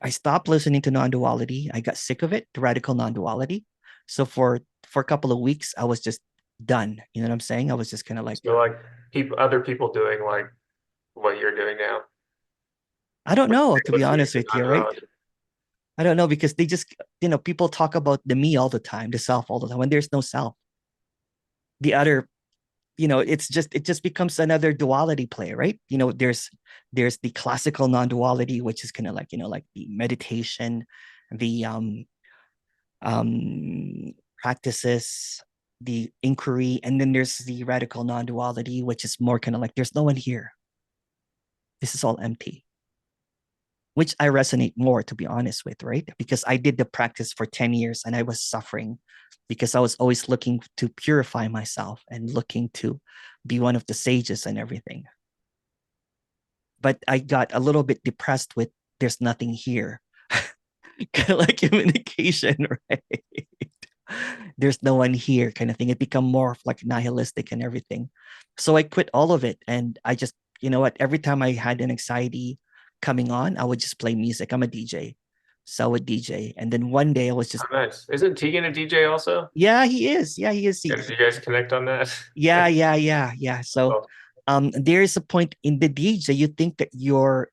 I stopped listening to non-duality. I got sick of it, the radical non-duality. So for a couple of weeks, I was just done. You know what I'm saying? I was just kind of like, So like other people doing like what you're doing now, I don't like know, to be listening honest to with you, right? non-duality. I don't know because they just, people talk about the me all the time, the self all the time, when there's no self. The other, it just becomes another duality play, right? There's the classical non-duality, which is kind of like, like the meditation, the practices, the inquiry, and then there's the radical non-duality, which is more kind of like there's no one here. This is all empty, which I resonate more, to be honest with, right? Because I did the practice for 10 years and I was suffering because I was always looking to purify myself and looking to be one of the sages and everything. But I got a little bit depressed with there's nothing here. Kind of like communication, right? There's no one here kind of thing. It become more like nihilistic and everything. So I quit all of it. And I just, you know what, every time I had an anxiety coming on, I would just play music. I'm a DJ. So I would DJ. And then one day I was just, Oh, nice. Isn't Tegan a DJ also? yeah, he is. Yeah, he is. Yeah, did you guys connect on that? Yeah, yeah, yeah, yeah. So Oh, there is a point in the DJ, you think that you're,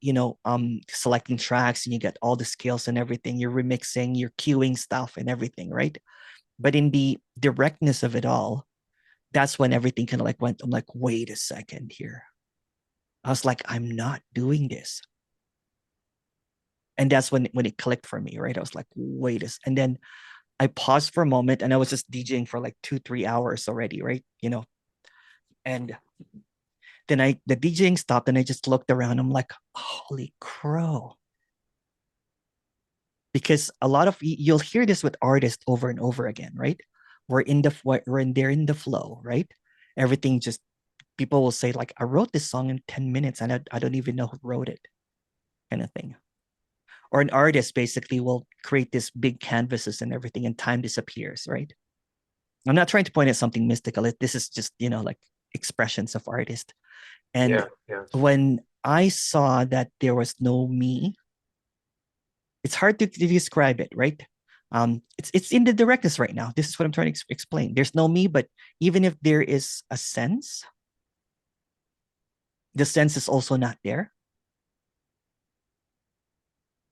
selecting tracks and you get all the skills and everything. You're remixing, you're queuing stuff and everything, right? But in the directness of it all, that's when everything kind of like went. I'm like, wait a second here. I was like, I'm not doing this. And that's when it clicked for me, right? I was like, wait a and then I paused for a moment and I was just DJing for like 2, 3 hours already, right? And then the DJing stopped and I just looked around. I'm like, holy crow. Because a lot of you'll hear this with artists over and over again, right? They're in the flow, right? Everything just people will say like I wrote this song in 10 minutes and I don't even know who wrote it, kind of thing. Or an artist basically will create this big canvases and everything and time disappears, right? I'm not trying to point at something mystical. This is just, like expressions of artists. And yeah, yeah. when I saw that there was no me, it's hard to describe it, right? It's in the directness right now. This is what I'm trying to explain. There's no me, but even if there is a sense, the sense is also not there.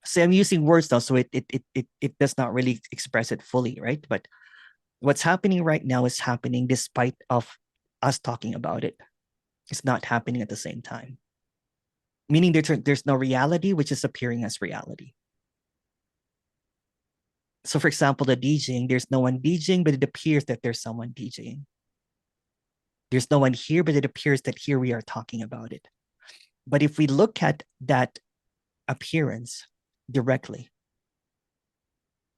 So I'm using words now, so it does not really express it fully, right? But what's happening right now is happening despite of us talking about it. It's not happening at the same time. Meaning there's no reality, which is appearing as reality. So, for example, the DJing, there's no one DJing, but it appears that there's someone DJing. There's no one here, but it appears that here we are talking about it. But if we look at that appearance directly,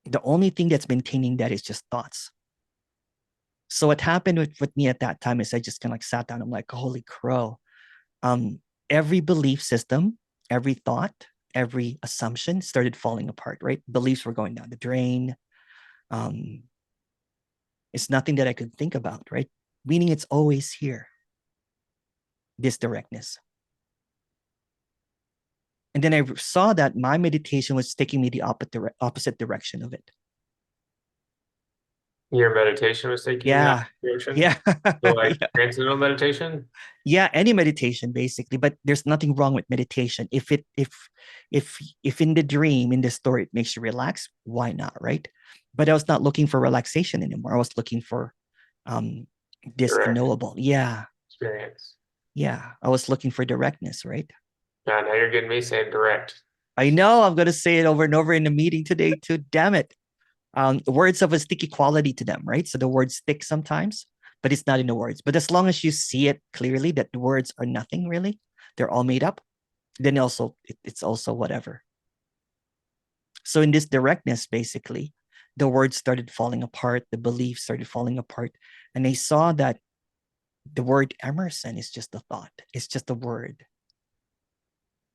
the only thing that's maintaining that is just thoughts. So what happened with me at that time is I just kind of like sat down. I'm like, holy crow. Um, every belief system, every thought, every assumption started falling apart, right? Beliefs were going down the drain. Um, it's nothing that I could think about, right? Meaning it's always here, this directness. And then I saw that my meditation was taking me the opposite direction of it. Your meditation was taking you in that Yeah. direction. Yeah. So like Yeah. transcendental meditation. Yeah, any meditation basically, but there's nothing wrong with meditation. If in the dream, in the story, it makes you relax, why not, right? But I was not looking for relaxation anymore. I was looking for um this Direct unknowable. Yeah. experience. Yeah. I was looking for directness, right? Now you're getting me saying direct. I know I'm gonna say it over and over in the meeting today too. Damn it. Words have a sticky quality to them, right? So the words stick sometimes, but it's not in the words. But as long as you see it clearly that the words are nothing really, they're all made up, then it's also whatever. So in this directness, basically, the words started falling apart, the beliefs started falling apart, and I saw that the word Emerson is just a thought, it's just a word.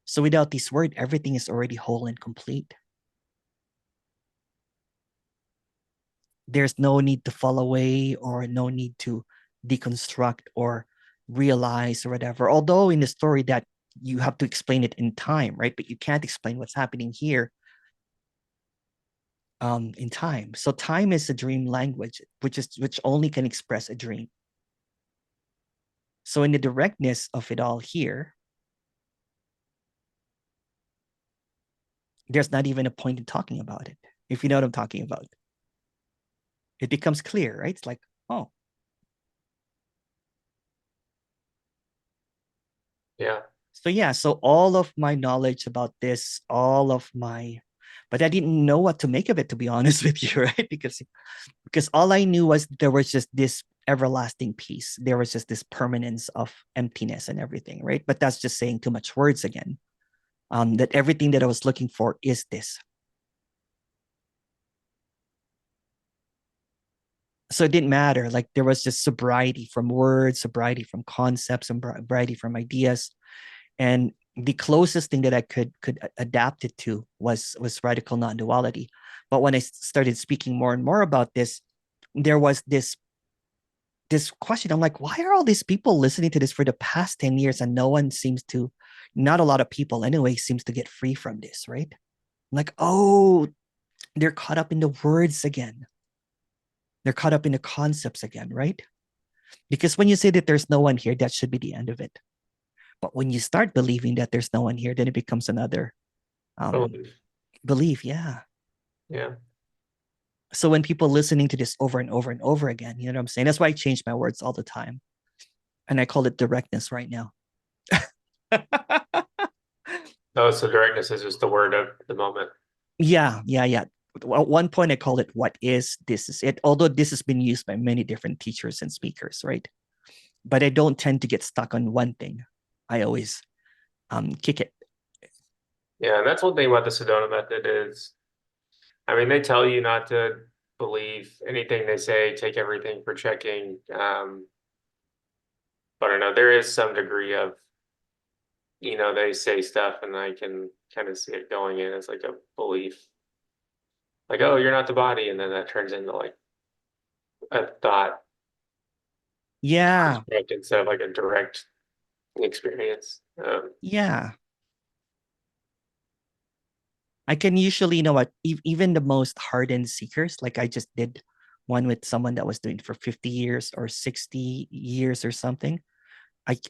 So without this word, everything is already whole and complete. There's no need to fall away or no need to deconstruct or realize or whatever. Although in the story that you have to explain it in time, right? But you can't explain what's happening here in time. So time is a dream language, which only can express a dream. So in the directness of it all here, there's not even a point in talking about it. If you know what I'm talking about, it becomes clear, right? It's like, oh, Yeah. so yeah. So all of my knowledge about this, but I didn't know what to make of it, to be honest with you, right? Because all I knew was there was just this everlasting peace. There was just this permanence of emptiness and everything, right? But that's just saying too much words again. That everything that I was looking for is this. So it didn't matter. Like there was just sobriety from words, sobriety from concepts, and sobriety from ideas. And the closest thing that I could adapt it to was radical non-duality. But when I started speaking more and more about this, there was this question. I'm like, why are all these people listening to this for the past 10 years and no one seems to, not a lot of people anyway, seems to get free from this, right? I'm like, oh, they're caught up in the words again. They're caught up in the concepts again, right? Because when you say that there's no one here, that should be the end of it. But when you start believing that there's no one here, then it becomes another um, Belief. belief. Yeah. Yeah. So when people listening to this over and over and over again, you know what I'm saying? That's why I change my words all the time. And I call it directness right now. Oh, so directness is just the word of the moment. Yeah. At one point, I called it what is, this is it. Although this has been used by many different teachers and speakers, right? But I don't tend to get stuck on one thing. I always kick it. Yeah, and that's one thing about the Sedona method is, I mean, they tell you not to believe anything they say, take everything for checking. But I don't know, there is some degree of, they say stuff and I can kind of see it going in as like a belief. Like, oh, you're not the body, and then that turns into like a thought Yeah. construct instead of like a direct experience. Yeah. I can usually, you know what, even the most hardened seekers, like I just did one with someone that was doing it for 50 years or 60 years or something.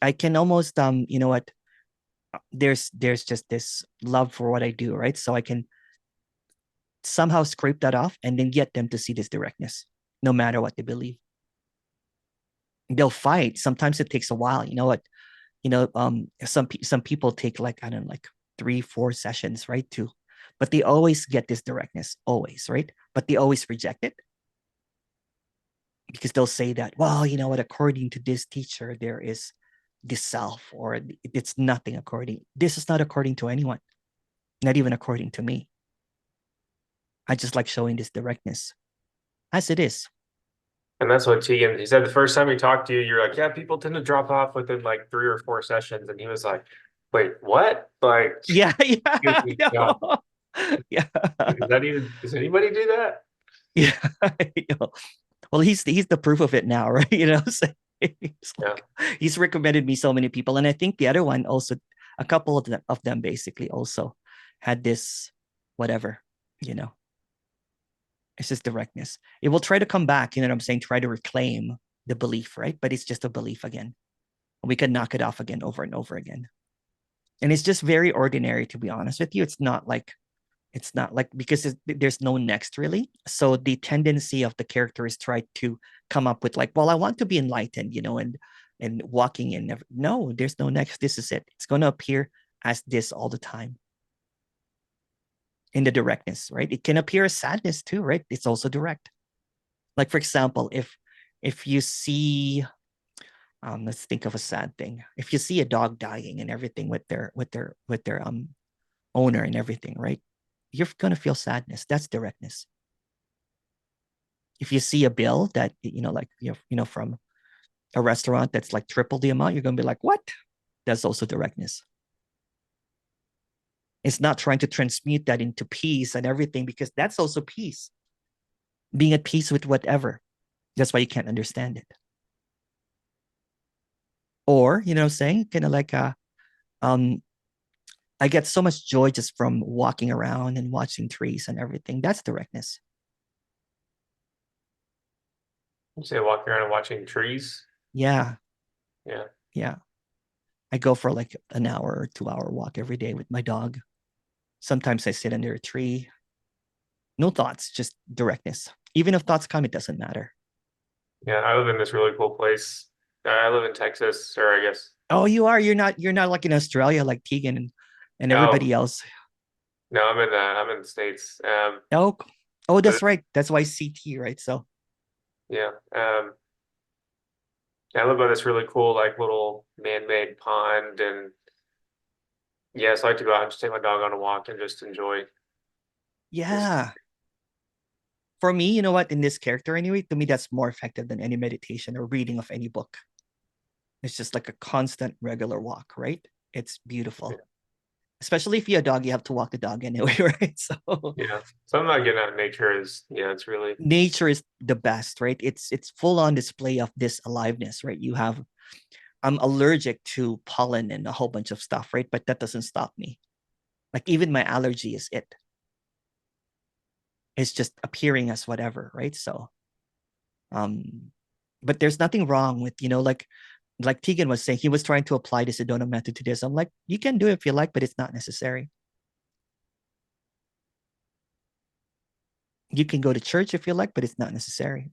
I can almost, you know what, there's just this love for what I do, right? So I can somehow scrape that off and then get them to see this directness, no matter what they believe. They'll fight. Sometimes it takes a while. You know what? Some people take like, I don't know, like 3-4 sessions, right? Too, but they always get this directness, always, right? But they always reject it because they'll say that, well, you know what? According to this teacher, there is this self, or it's nothing according. This is not according to anyone, not even according to me. I just like showing this directness as it is. and that's what Tegan, he said the first time he talked to you, you're like, yeah, people tend to drop off within like 3 or 4 sessions. And he was like, wait, what? Like, Yeah, excuse yeah, me, God, yeah, yeah, does anybody do that? yeah. Well, he's the proof of it now, right? So he's Yeah. like, he's recommended me so many people, and I think the other one also, a couple of them basically also had this, whatever, you know, it's just directness. It will try to come back, you know what I'm saying? Try to reclaim the belief, right? But it's just a belief again. We can knock it off again over and over again. And it's just very ordinary, to be honest with you. It's not like because there's no next really. So the tendency of the character is try to come up with like, well, I want to be enlightened, and walking in. No, there's no next. This is it. It's going to appear as this all the time in the directness, right? It can appear as sadness too, right? It's also direct. Like for example, if you see, let's think of a sad thing. If you see a dog dying and everything with their owner and everything, right? You're gonna feel sadness. That's directness. If you see a bill that like from a restaurant that's like triple the amount, you're gonna be like, what? That's also directness. It's not trying to transmute that into peace and everything, because that's also peace. Being at peace with whatever. That's why you can't understand it. Or, you know what I'm saying? Kind of like um I get so much joy just from walking around and watching trees and everything. That's directness. You say walking around and watching trees. Yeah, Yeah. yeah. I go for like an hour or 2 hour walk every day with my dog. Sometimes I sit under a tree. No thoughts, just directness. Even if thoughts come, it doesn't matter. Yeah. I live in this really cool place. I live in Texas, or I guess, Oh, you are. You're not like in Australia like Tegan and oh, everybody else. no, I'm in the States. Oh, oh, But that's right. That's why CT, right? So yeah. I live by this really cool, like little man-made pond. And yeah, so I like to go out and just take my dog on a walk and just enjoy this. yeah. For me, you know what? In this character, anyway, to me, that's more effective than any meditation or reading of any book. It's just like a constant, regular walk, right? It's Yeah. beautiful. Especially if you're a dog, you have to walk the dog anyway, right? So Yeah. Something about getting out in nature is, yeah, it's really, nature is the best, right? It's full on display of this aliveness, right? You have I'm allergic to pollen and a whole bunch of stuff, right? But that doesn't stop me. Like even my allergy is it. It's just appearing as whatever, right? So um but there's nothing wrong with, like Tegan was saying, he was trying to apply the Sedona method to this. I'm like, you can do it if you like, but it's not necessary. You can go to church if you like, but it's not necessary.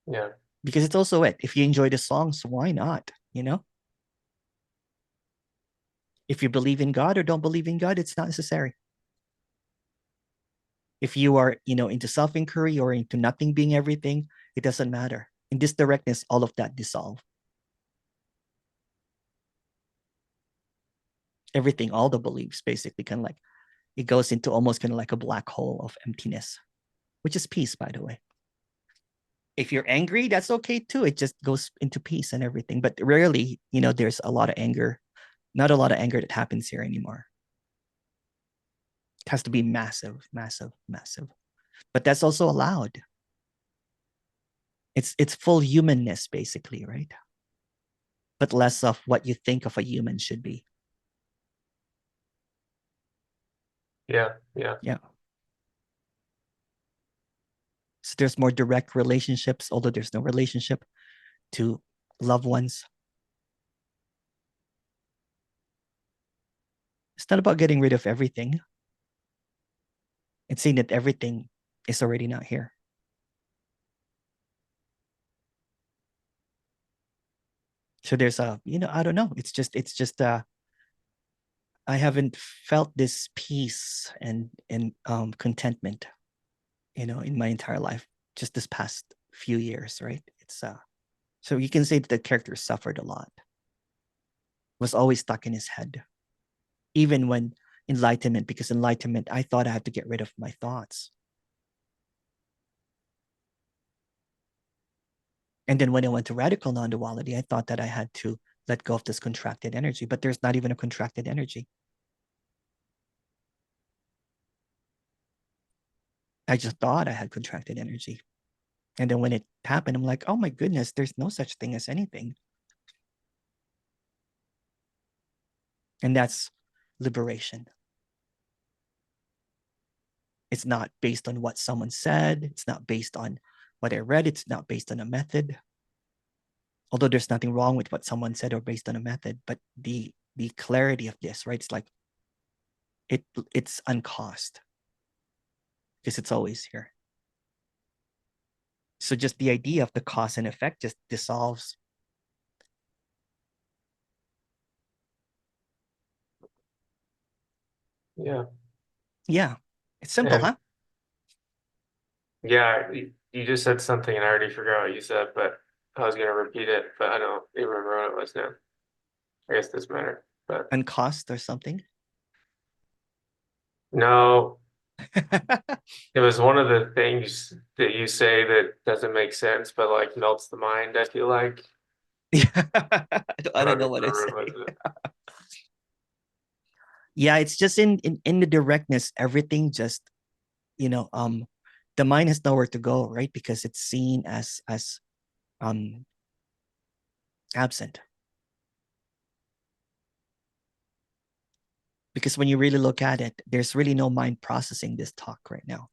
yeah, Because it's also it. If you enjoy the songs, why not? If you believe in God or don't believe in God, it's not necessary. If you are, into self-inquiry or into nothing being everything, it doesn't matter. In this directness, all of that dissolve. Everything, all the beliefs basically kind of like it goes into almost kind of like a black hole of emptiness, which is peace, by the way. If you're angry, that's okay too. It just goes into peace and everything. But rarely, there's a lot of anger, not a lot of anger that happens here anymore. It has to be massive, massive, massive. But that's also allowed. It's full humanness, basically, right? But less of what you think of a human should be. yeah, yeah, Yeah. So there's more direct relationships, although there's no relationship to loved ones. It's not about getting rid of everything. It's saying that everything is already not here. So there's I don't know. It's just I haven't felt this peace and contentment, in my entire life, just this past few years, right? It's so you can say that the character suffered a lot, was always stuck in his head, even when enlightenment, because enlightenment, I thought I had to get rid of my thoughts. And then when I went to radical non-duality, I thought that I had to let go of this contracted energy, but there's not even a contracted energy. I just thought I had contracted energy. And then when it happened, I'm like, oh my goodness, there's no such thing as anything. And that's liberation. It's not based on what someone said. It's not based on what I read. It's not based on a method. Although there's nothing wrong with what someone said or based on a method, but the clarity of this, right? It's like it's uncaused because it's always here. So just the idea of the cause and effect just dissolves. yeah. Yeah. It's simple, And huh? yeah, you just said something and I already forgot what you said, but I was gonna repeat it, but I don't even remember what it was now. I guess this matter. But Uncaused or something. no, it was one of the things that you say that doesn't make sense, but like melts the mind, I feel like. I I don't don't know even what I remember say. what it Yeah, it's just in the directness, everything just, the mind has nowhere to go, right? Because it's seen as um absent. Because when you really look at it, there's really no mind processing this talk right now.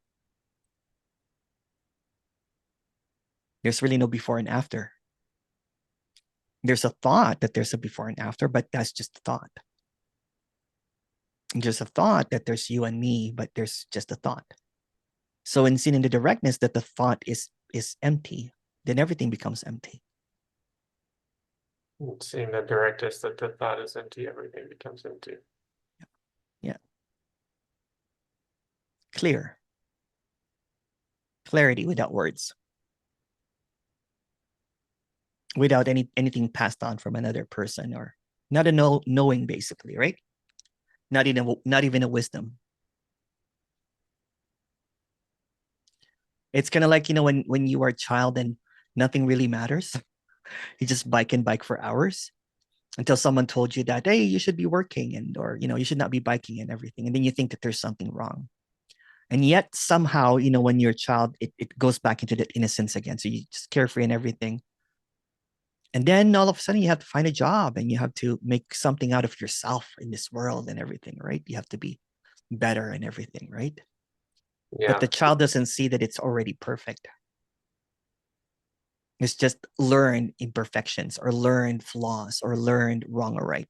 There's really no before and after. There's a thought that there's a before and after, but that's just a thought. There's a thought that there's you and me, but there's just a thought. So in seeing the directness that the thought is empty, then everything becomes empty. Seeing the directness that the thought is empty, everything becomes empty. Yeah. Clear. Clarity without words. Without anything passed on from another person, or not a knowing, basically, right? Not even a wisdom. It's kind of like, when you are a child and nothing really matters. You just bike for hours until someone told you that, hey, you should be working, or you should not be biking and everything. And then you think that there's something wrong. And yet somehow, when you're a child, it goes back into that innocence again. So you just carefree and everything. And then all of a sudden you have to find a job and you have to make something out of yourself in this world and everything, right? You have to be better and everything, right? But Yeah. the child doesn't see that it's already perfect. It's just learned imperfections or learned flaws or learned wrong or right?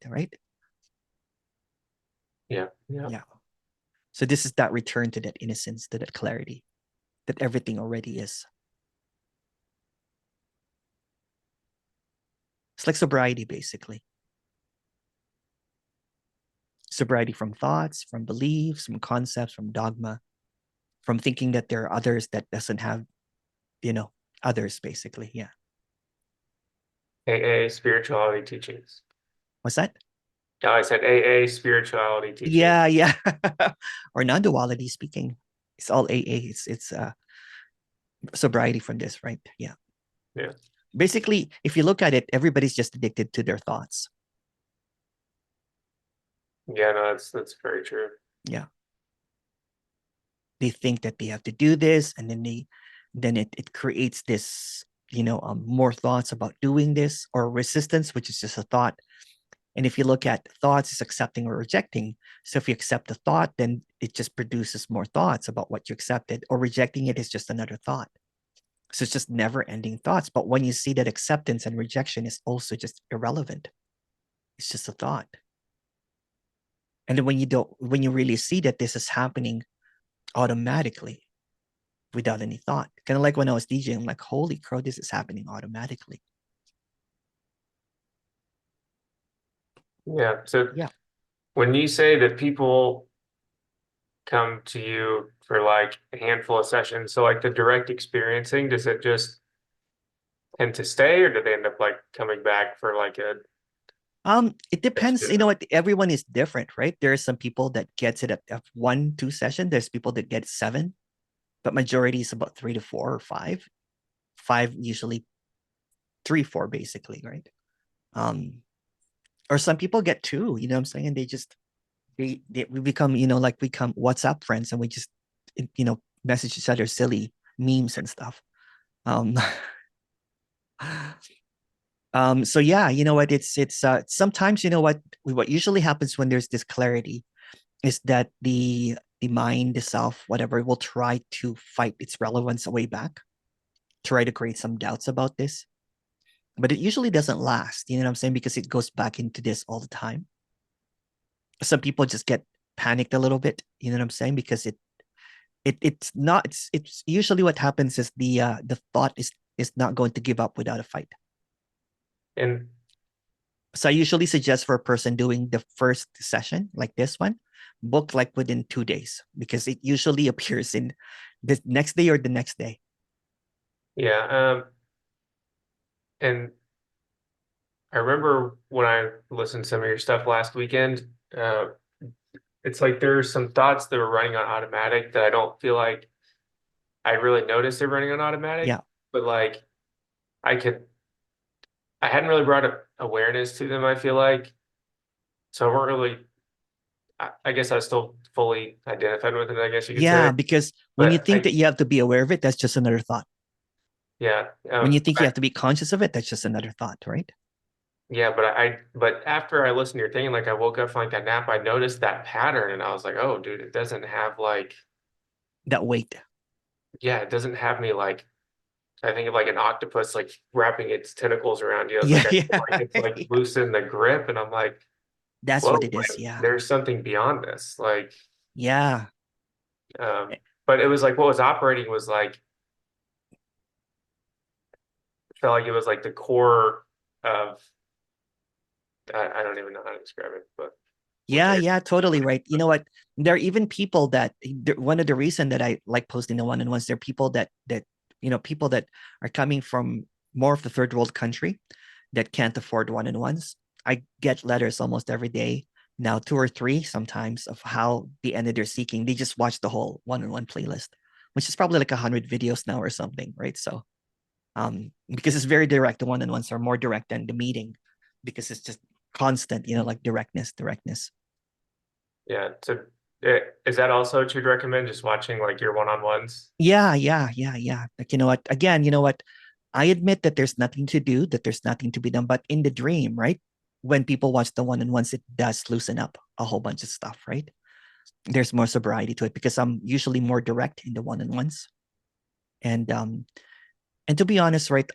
Yeah. Yeah. Yeah. So this is that return to that innocence, to that clarity, that everything already is. It's like sobriety, basically. Sobriety from thoughts, from beliefs, from concepts, from dogma, from thinking that there are others that doesn't have, others, basically. Yeah. AA spirituality teachings. What's that? Oh, I said AA spirituality teaching. Yeah, yeah. Or non-duality speaking. It's all AA. It's sobriety from this, right? Yeah. Yeah. Basically, if you look at it, everybody's just addicted to their thoughts. Yeah, no, that's very true. Yeah. They think that they have to do this, and then it creates this, more thoughts about doing this, or resistance, which is just a thought. And if you look at thoughts as accepting or rejecting, so if you accept the thought, then it just produces more thoughts about what you accepted, or rejecting it is just another thought. So it's just never ending thoughts. But when you see that acceptance and rejection is also just irrelevant, it's just a thought. And then when you really see that this is happening automatically without any thought, kind of like when I was DJing, I'm like, holy crow, this is happening automatically. Yeah. So Yeah. when you say that people come to you for like a handful of sessions, so like the direct experiencing, does it just tend to stay, or do they end up like coming back for like a It depends. You know what? Everyone is different, right? There are some people that gets it at 1, 2 session. There's people that get 7, but majority is about 3 to 4 or 5. 5 usually, 3, 4 basically, right? Um, or some people get 2. You know what I'm saying? And they just we become, like we become WhatsApp friends, and we just message each other silly memes and stuff. Um, so yeah, you know what? It's sometimes, what usually happens when there's this clarity is that the mind, the self, whatever, will try to fight its relevance way back, try to create some doubts about this, but it usually doesn't last. You know what I'm saying? Because it goes back into this all the time. Some people just get panicked a little bit. You know what I'm saying? Because it's not. It's usually what happens is the thought is not going to give up without a fight. and So I usually suggest for a person doing the first session like this one, book like within 2 days, because it usually appears in the next day or the next day. yeah, and I remember when I listened to some of your stuff last weekend, it's like there's some thoughts that were running on automatic that I don't feel like I really noticed they're running on automatic, Yeah. but like I could, I hadn't really brought up awareness to them, I feel like. So I weren't really, I guess I was still fully identified with it, I guess you could Yeah. say. Because when you But think that you have to be aware of it, that's just another thought. yeah, When you think you have to be conscious of it, that's just another thought, right? Yeah, but after I listened to your thing, like I woke up from like that nap, I noticed that pattern and I was like, oh, dude, it doesn't have like, That weight. yeah, it doesn't have me like, I think of like an octopus like wrapping its tentacles around you. It's Yeah, like, I feel yeah. like it's like Yeah. loosen the grip. And I'm like, That's whoa, what it is. like Yeah. there's something beyond this. Like, Yeah. um, but it was like what was operating was like, felt like it was like the core of, I don't even know how to describe it, but Yeah, there, yeah, totally right. You know what? There are even people that one of the reason that I like posting the one-on-ones, there are people that people that are coming from more of the third world country that can't afford one-on-ones. I get letters almost every day now, two or three sometimes, of how the end of their seeking. They just watch the whole one-on-one playlist, which is probably like 100 videos now or something, right? So because it's very direct, the one-on-ones are more direct than the meeting because it's just constant, like directness. yeah. So is that also what you'd recommend? Just watching like your one-on-ones? Yeah, yeah, yeah, yeah. Like, you know what? Again, you know what? I admit that there's nothing to do, that there's nothing to be done. But in the dream, right? When people watch the one-on-ones, it does loosen up a whole bunch of stuff, right? There's more sobriety to it because I'm usually more direct in the one-on-ones. And and to be honest, right,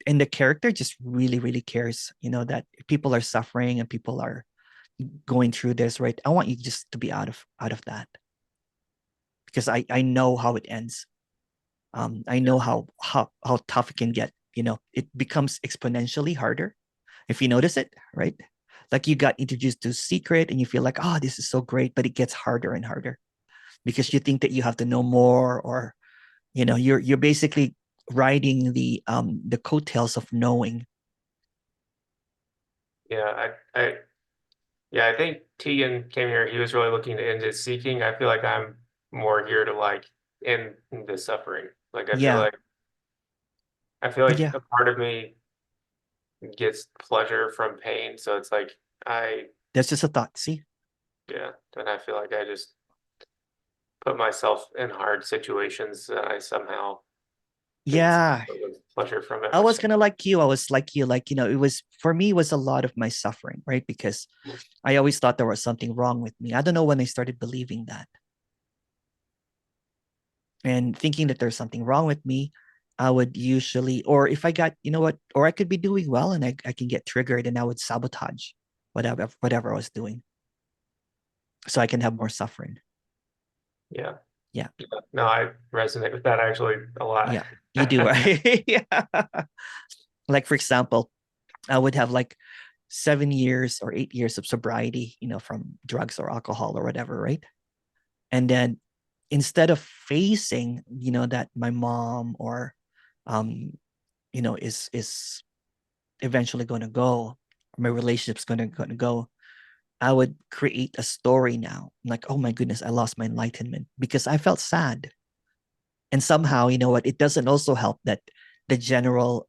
and the character just really, really cares, that people are suffering and people are going through this, right? I want you just to be out of that because I know how it ends. I know how tough it can get. It becomes exponentially harder if you notice it, right? Like you got introduced to secret and you feel like, oh, this is so great, but it gets harder and harder because you think that you have to know more, or you're basically riding the coattails of knowing. Yeah, yeah, I think Tegan came here. He was really looking to end his seeking. I feel like I'm more here to like end the suffering. Like Yeah, I feel like yeah. a part of me gets pleasure from pain. So it's like I That's just a thought. See? yeah, and I feel like I just put myself in hard situations that I somehow get Yeah. pleasure from it, I which was gonna like you. I was like you, like, it was for me, it was a lot of my suffering, right? Because I always thought there was something wrong with me. I don't know when I started believing that and thinking that there's something wrong with me. I would usually, or if I got, or I could be doing well and I can get triggered and I would sabotage whatever I was doing so I can have more suffering. yeah. Yeah. Yeah. No, I resonate with that actually a lot. Yeah. You do, right? Yeah. Like, for example, I would have like 7 years or 8 years of sobriety, from drugs or alcohol or whatever, right? And then instead of facing, that my mom or um, is eventually going to go, my relationship's going to go, I would create a story now. I'm like, oh my goodness, I lost my enlightenment because I felt sad. And somehow, you know what, it doesn't also help that the general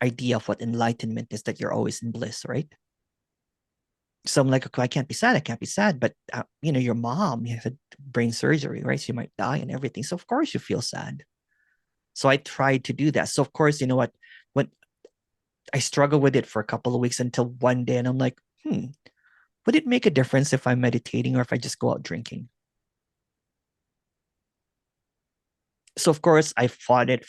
idea of what enlightenment is, that you're always in bliss, right? So I'm like, okay, I can't be sad. I can't be sad. But, your mom had brain surgery, right? She might die and everything. So, of course, you feel sad. So I tried to do that. So, of course, you know what? When I struggled with it for a couple of weeks until one day, and I'm like, would it make a difference if I'm meditating or if I just go out drinking? So, of course, I fought it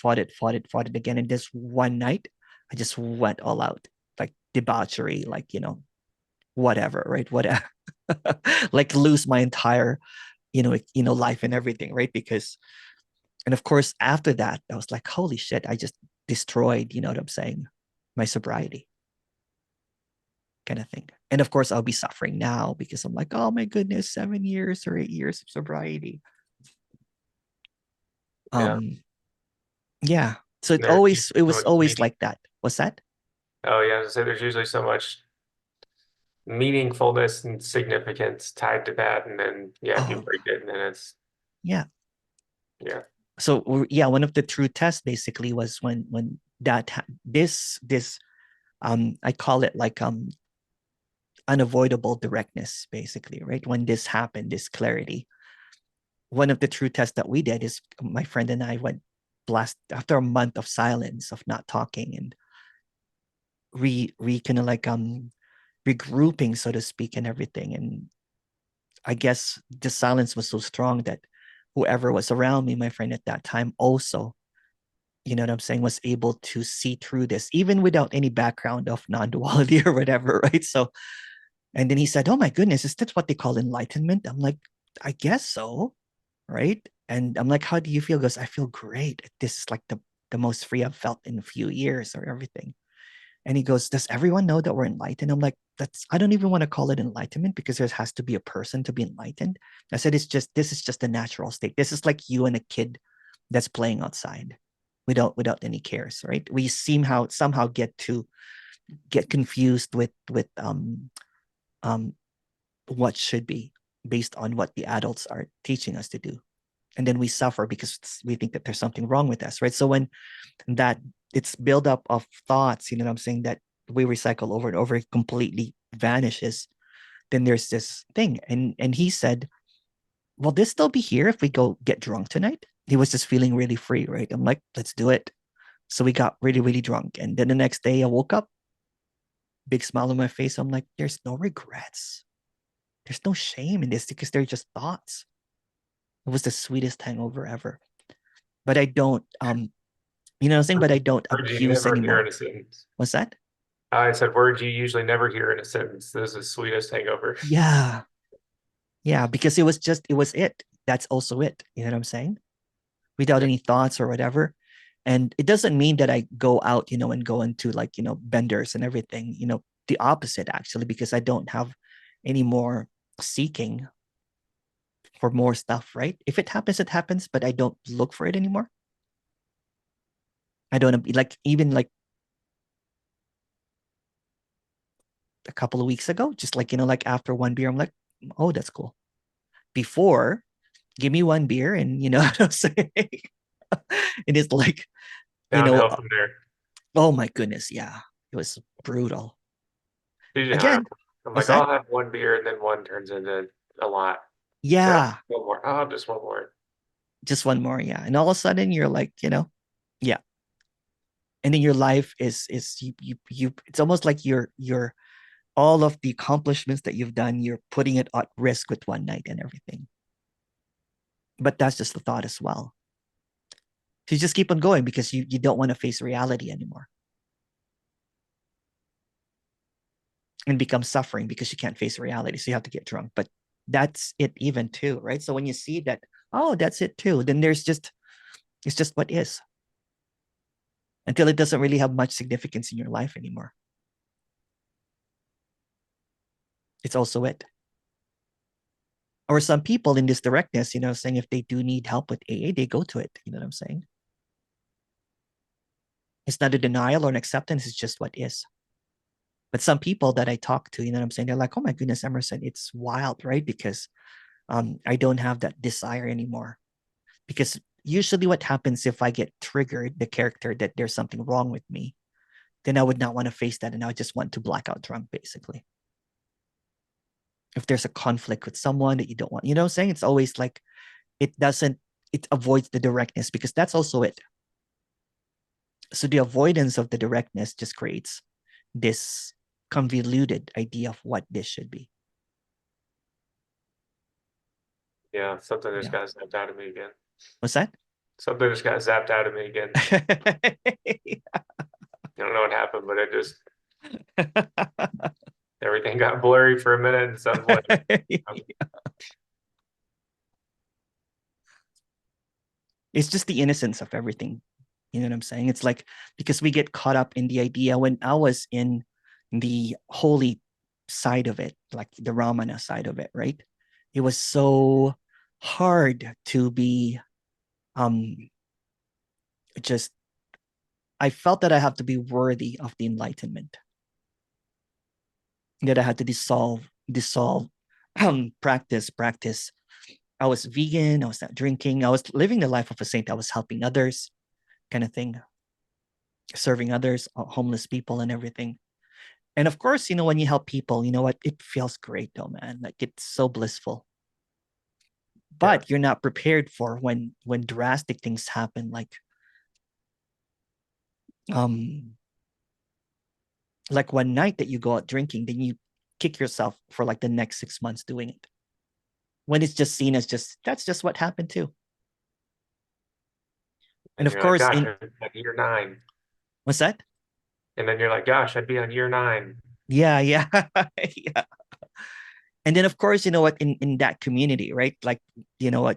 again. And this one night, I just went all out, like debauchery, like, whatever, right? Whatever. Like lose my entire, life and everything, right? Because, and of course, after that, I was like, holy shit, I just destroyed, you know what I'm saying? My sobriety kind of thing. And of course, I'll be suffering now because I'm like, oh my goodness, 7 years or 8 years of sobriety. Yeah. Um, yeah. So There's it so was much always meaning. like that. What's that? Oh yeah, I was gonna say there's usually so much meaningfulness and significance tied to that, and then yeah, if you Oh, break it, and then it's yeah. yeah, So yeah, one of the true tests basically was when this I call it like unavoidable directness, basically, right? When this happened, this clarity, one of the true tests that we did is my friend and I went blast after a month of silence, of not talking, and kind of like regrouping, so to speak, and everything. And I guess the silence was so strong that whoever was around me, my friend at that time, also, you know what I'm saying, was able to see through this, even without any background of non-duality or whatever, right? So, and then he said, "Oh my goodness, is that what they call enlightenment?" I'm like, "I guess so." Right. And I'm like, "How do you feel?" He goes, "I feel great. This is like the most free I've felt in a few years or everything." And he goes, "Does everyone know that we're enlightened?" I'm like, I don't even want to call it enlightenment because there has to be a person to be enlightened. I said, this is just a natural state. This is like you and a kid that's playing outside without any cares, right? We seem how somehow get confused with what should be based on what the adults are teaching us to do. And then we suffer because we think that there's something wrong with us, right? So when that it's buildup of thoughts, you know what I'm saying, that we recycle over and over, it completely vanishes. Then there's this thing. And he said, "Will this still be here if we go get drunk tonight?" He was just feeling really free, right? I'm like, "Let's do it." So we got really, really drunk. And then the next day I woke up, big smile on my face. I'm like, there's no regrets. There's no shame in this because they're just thoughts. It was the sweetest hangover ever. But I don't you know what I'm saying? But I don't Words you abuse never hear anymore. in a sentence. What's that? I said words you usually never hear in a sentence. This is the sweetest hangover. Yeah. Yeah, because it was it. That's also it. You know what I'm saying? Without Yeah. any thoughts or whatever. And it doesn't mean that I go out, you know, and go into like, you know, benders and everything, you know, the opposite actually, because I don't have any more seeking for more stuff, right? If it happens, it happens, but I don't look for it anymore. I don't like even like a couple of weeks ago, just like, you know, like after one beer, I'm like, "Oh, that's cool." Before, give me one beer and you know what I'm saying? It is like, you know, Downhill from there. oh my goodness, yeah. It was brutal. Usually how Again, I'm what's like, that? I'll have one beer and then one turns into a lot. Say, oh, Yeah, one more. Oh, just one more. just one more, yeah. And all of a sudden you're like, you know, yeah. And then your life is you it's almost like you're all of the accomplishments that you've done, you're putting it at risk with one night and everything. But that's just the thought as well. So you just keep on going because you don't want to face reality anymore and become suffering because you can't face reality. So you have to get drunk. But that's it even too, right? So when you see that, oh, that's it too, then it's just what is until it doesn't really have much significance in your life anymore. It's also it. Or some people in this directness, you know, saying if they do need help with AA, they go to it. You know what I'm saying? It's not a denial or an acceptance, it's just what is. But some people that I talk to, you know what I'm saying? They're like, "Oh my goodness, Emerson, it's wild, right? Because I don't have that desire anymore." Because usually what happens if I get triggered, the character that there's something wrong with me, then I would not want to face that. And I would just want to black out drunk, basically. If there's a conflict with someone that you don't want, you know what I'm saying? It's always like, it doesn't, it avoids the directness because that's also it. So the avoidance of the directness just creates this convoluted idea of what this should be. Yeah, something just Yeah. got zapped out of me again. What's that? Something just got zapped out of me again. I don't know what happened, but it just everything got blurry for a minute and something like It's just the innocence of everything. You know what I'm saying? It's like because we get caught up in the idea when I was in the holy side of it, like the Ramana side of it, right? It was so hard to be um just I felt that I have to be worthy of the enlightenment, that I had to dissolve, practice. I was vegan, I was not drinking, I was living the life of a saint, I was helping others, kind of thing, serving others, homeless people and everything. And of course, you know, when you help people, you know what? It feels great though, man. Like it's so blissful. yeah, But you're not prepared for when drastic things happen, like um Like one night that you go out drinking, then you kick yourself for like the next 6 months doing it. When it's just seen as just that's just what happened too. And And of you're like, course, gosh, in I'd be on year nine. what's that? And then you're like, gosh, I'd be on year nine. Yeah, yeah, yeah. And then of course, you know what, in that community, right? Like, you know what,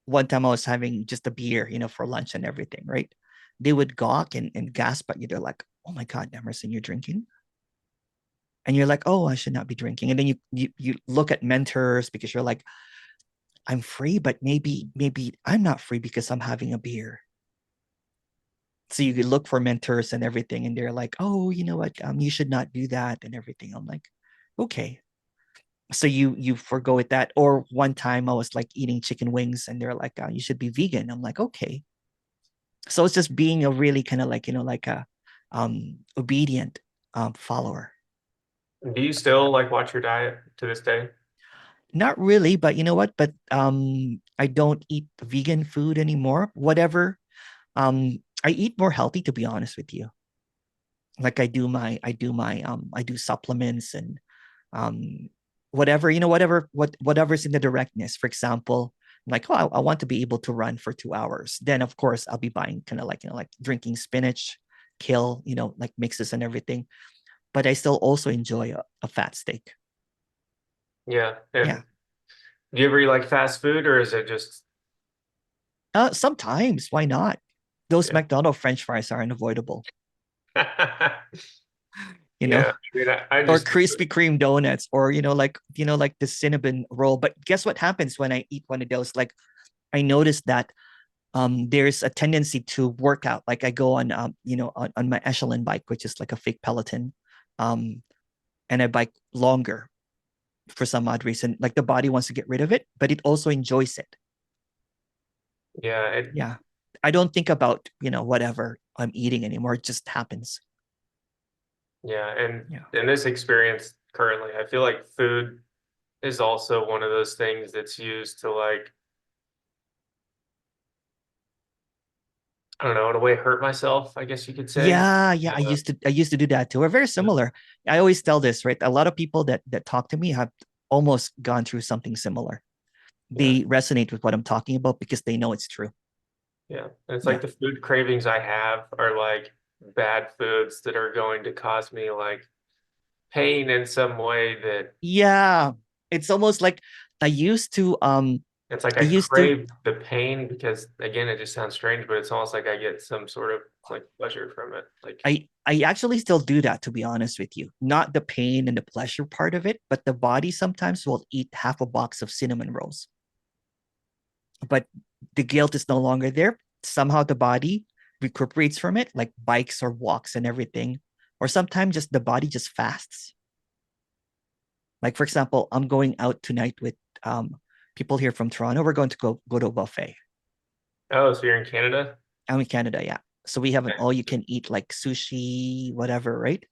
one time I was having just a beer, for lunch and everything, right? They would gawk and gasp at you. They're like, "Oh my God, Emerson, you're drinking?" And you're like, "Oh, I should not be drinking." And then you look at mentors because you're like, "I'm free, but maybe I'm not free because I'm having a beer." So you could look for mentors and everything, and they're like, "Oh, you know what? You should not do that and everything." I'm like, "Okay." So you forego it that. Or one time I was like eating chicken wings, and they're like, "You should be vegan." I'm like, "Okay." So it's just being a really kind of like like a obedient follower. Do you still like watch your diet to this day? Not really, but you know what? But I don't eat vegan food anymore. Whatever. I eat more healthy, to be honest with you. Like I do supplements and um whatever, whatever's in the directness. For example, I'm like, oh, I want to be able to run for 2 hours. Then of course I'll be buying kind of like, like drinking spinach, kale, like mixes and everything. But I still also enjoy a fat steak. Yeah. Yeah. And do you ever eat like fast food or is it just, Sometimes, why not? Those yeah. McDonald's French fries are unavoidable, you know, Yeah. I mean, I or just, Krispy Kreme donuts, or like the cinnamon roll. But guess what happens when I eat one of those? Like I noticed that there's a tendency to work out. Like I go on on my echelon bike, which is like a fake Peloton, um, and I bike longer for some odd reason. Like the body wants to get rid of it, but it also enjoys it. yeah. Yeah. I don't think about, whatever I'm eating anymore. It just happens. Yeah. And Yeah. in this experience currently, I feel like food is also one of those things that's used to like, I don't know, in a way hurt myself, I guess you could say. Yeah, yeah. Uh, I used to do that too. We're very similar. I always tell this, right? A lot of people that talk to me have almost gone through something similar. yeah. They resonate with what I'm talking about because they know it's true. Yeah. And it's like Yeah. the food cravings I have are like bad foods that are going to cause me like pain in some way that Yeah. It's almost like I used to it's like I I used to crave the pain because again, it just sounds strange, but it's almost like I get some sort of like pleasure from it. Like, I actually still do that, to be honest with you. Not the pain and the pleasure part of it, but the body sometimes will eat half a box of cinnamon rolls. But the guilt is no longer there. Somehow the body recuperates from it, like bikes or walks and everything. Or sometimes just the body just fasts. Like for example, I'm going out tonight with people here from Toronto. We're going to go to a buffet. oh, so you're in Canada? I'm in Canada, yeah. So we have an all you can eat like sushi, whatever, right?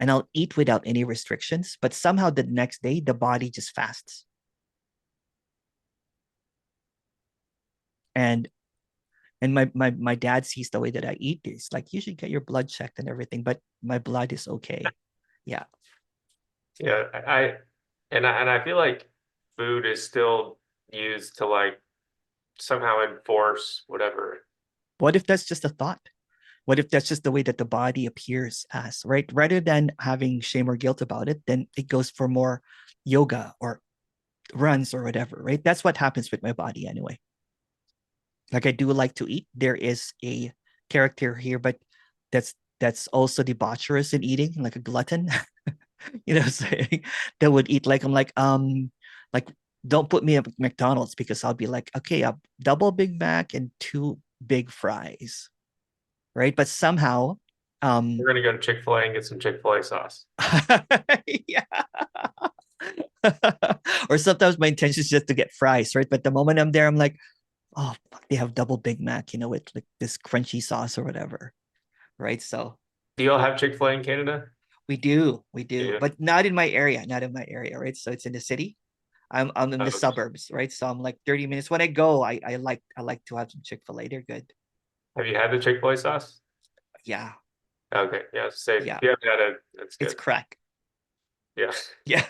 And I'll eat without any restrictions, but somehow the next day the body just fasts. And my dad sees the way that I eat. It's like you should get your blood checked and everything, but my blood is okay. Yeah. Yeah, I feel like food is still used to like somehow enforce whatever. What if that's just a thought? What if that's just the way that the body appears as, right? Rather than having shame or guilt about it, then it goes for more yoga or runs or whatever, right? That's what happens with my body anyway. Like I do like to eat. There is a character here, but that's also debaucherous in eating, like a glutton, saying that would eat like I'm like don't put me at McDonald's because I'll be like, okay, a double Big Mac and two big fries, right? But somehow, We're um, gonna go to Chick-fil-A and get some Chick-fil-A sauce. yeah. Or sometimes my intention is just to get fries, right? But the moment I'm there, I'm like, oh, fuck, they have double Big Mac, with like this crunchy sauce or whatever, right? So Do y'all have Chick-fil-A in Canada? we do, Yeah. but not in my area, not in my area, right? So it's in the city. I'm in the Oh, suburbs, right? So I'm like 30 minutes. When I go, I like to have some Chick-fil-A. They're good. have you had the Chick-fil-A sauce? Yeah. Okay, yeah, safe. If Yeah, you have data, that's it's good. crack. Yeah. Yeah.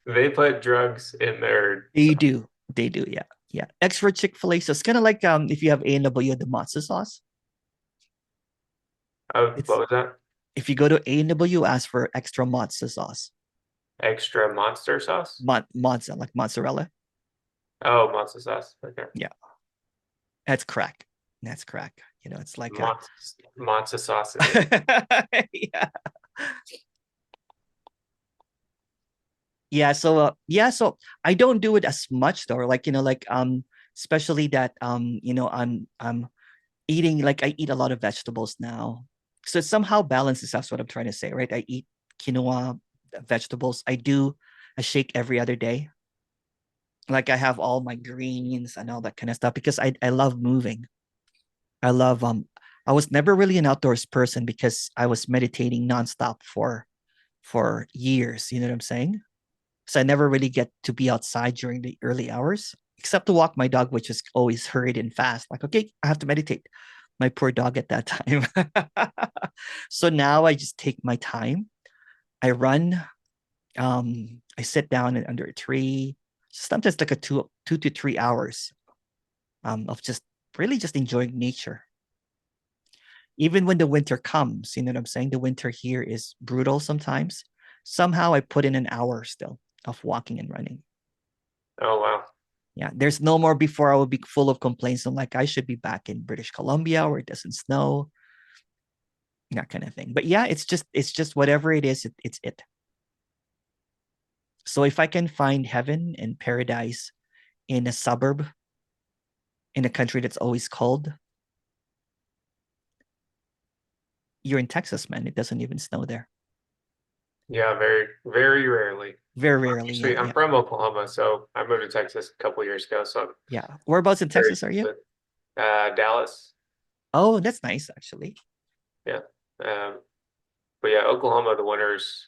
They put drugs in their They do. They do. Yeah. Yeah. Extra Chick-fil-A. So it's kind of like if you have A&W, the matzo sauce. oh, what It's was that? if you go to A&W, ask for extra matzo sauce. Extra monster sauce? Mozza, like mozzarella. Oh, monster sauce. Okay. Yeah. That's crack. That's crack. It's like a Matzo sauce it is. yeah. So I don't do it as much though. Like, especially that I'm eating, like, I eat a lot of vegetables now. So it somehow balances. That's what I'm trying to say, right? I eat quinoa, vegetables. I do a shake every other day. Like, I have all my greens and all that kind of stuff because I love moving. I love I was never really an outdoors person because I was meditating nonstop for years. You know what I'm saying? So I never really get to be outside during the early hours, except to walk my dog, which is always hurried and fast. Like, okay, I have to meditate. My poor dog at that time. So now I just take my time. I run. I sit down under a tree. Sometimes like a 2 to 3 hours of just really just enjoying nature. Even when the winter comes, you know what I'm saying? The winter here is brutal sometimes. Somehow I put in an hour still of walking and running. Oh, wow. Yeah, there's no more before I would be full of complaints. I'm like, I should be back in British Columbia where it doesn't snow, that kind of thing. But yeah, it's just whatever it is, it's it. So if I can find heaven and paradise in a suburb in a country that's always cold, you're in Texas, man. It doesn't even snow there. Yeah, very, very rarely. Very rarely. Yeah, Actually, I'm yeah, from Oklahoma, so I moved to Texas a couple years ago, so I'm yeah. Whereabouts in very Texas are used you? to it. Dallas. Oh, that's nice, actually. Yeah. Um, but yeah, Oklahoma, the winters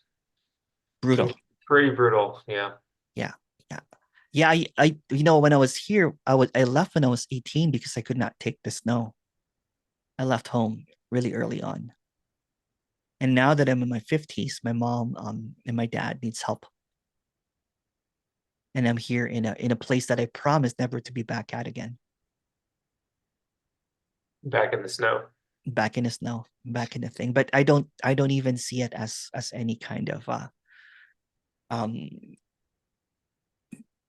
can Brutal. be pretty brutal. Yeah. Yeah, yeah, yeah. When I was here, I left when I was 18 because I could not take the snow. I left home really early on. And now that I'm in my 50s, my mom and my dad needs help. And I'm here in a place that I promised never to be back at again. Back in the snow. Back in the snow, back in the thing. But I don't even see it as any kind of um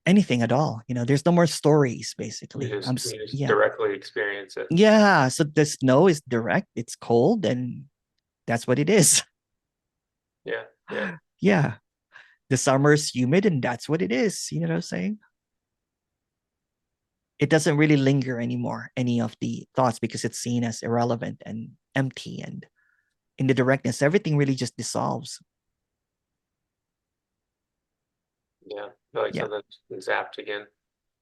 anything at all. There's no more stories You basically. just you just Yeah. directly experience it. Yeah. So the snow is direct, it's cold, and that's what it is. Yeah. Yeah. Yeah. The summer is humid and that's what it is. You know what I'm saying? It doesn't really linger anymore, any of the thoughts, because it's seen as irrelevant and empty. And in the directness, everything really just dissolves. Yeah. I feel like Yeah. something's zapped again.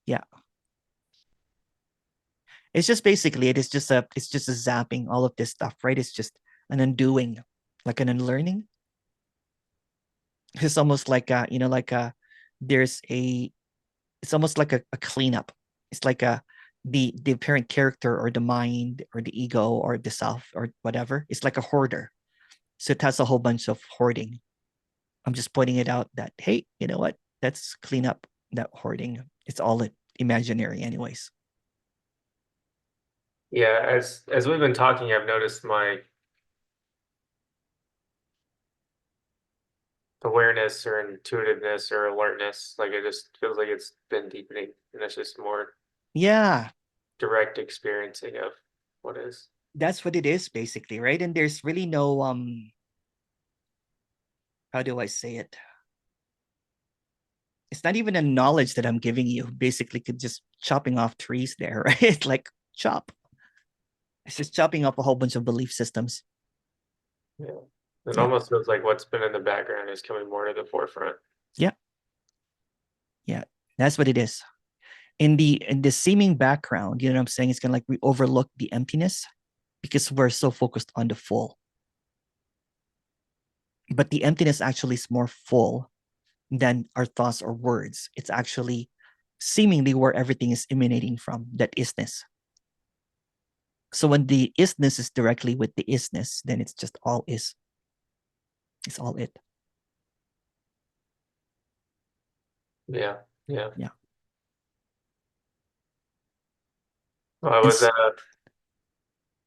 Yeah. It's just basically it's just a zapping all of this stuff, right? It's just an undoing, like an unlearning. It's almost like there's a it's almost like a cleanup. It's like the apparent character or the mind or the ego or the self or whatever. It's like a hoarder. So it has a whole bunch of hoarding. I'm just pointing it out that, hey, you know what? Let's clean up that hoarding. It's all imaginary, anyways. Yeah. As we've been talking, I've noticed my awareness or intuitiveness or alertness. Like it just feels like it's been deepening, and it's just more Yeah, direct experiencing of what is. that's what it is basically, right? And there's really no how do I say it? It's not even a knowledge that I'm giving you. Basically, just chopping off trees there, right? Like chop. It's just chopping off a whole bunch of belief systems. Yeah. It Yeah, almost feels like what's been in the background is coming more to the forefront. yeah, yeah. That's what it is. In the seeming background, you know what I'm saying? It's kind of like we overlook the emptiness because we're so focused on the full. But the emptiness actually is more full than our thoughts or words. It's actually seemingly where everything is emanating from, that isness. So when the isness is directly with the isness, then it's just all is. It's all it. Yeah. Yeah. Yeah. Well, I And was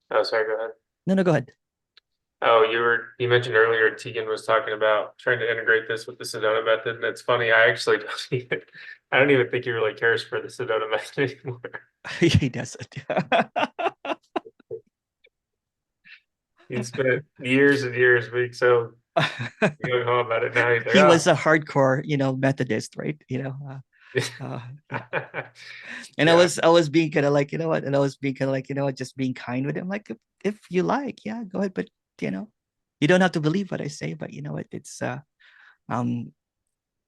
oh, sorry, go ahead. no, no, go ahead. Oh, you mentioned earlier Tegan was talking about trying to integrate this with the Sedona method, and it's funny. I actually don't even I don't even think he really cares for the Sedona method anymore. He doesn't. He spent years and years being so going home about it. Now he's like, He was oh, a hardcore, Methodist, right? Yeah. And yeah, I was being kind of like, and I was being kind of like, just being kind with him. Like, if you like, yeah, go ahead. But, you know, you don't have to believe what I say, but you know what? Um,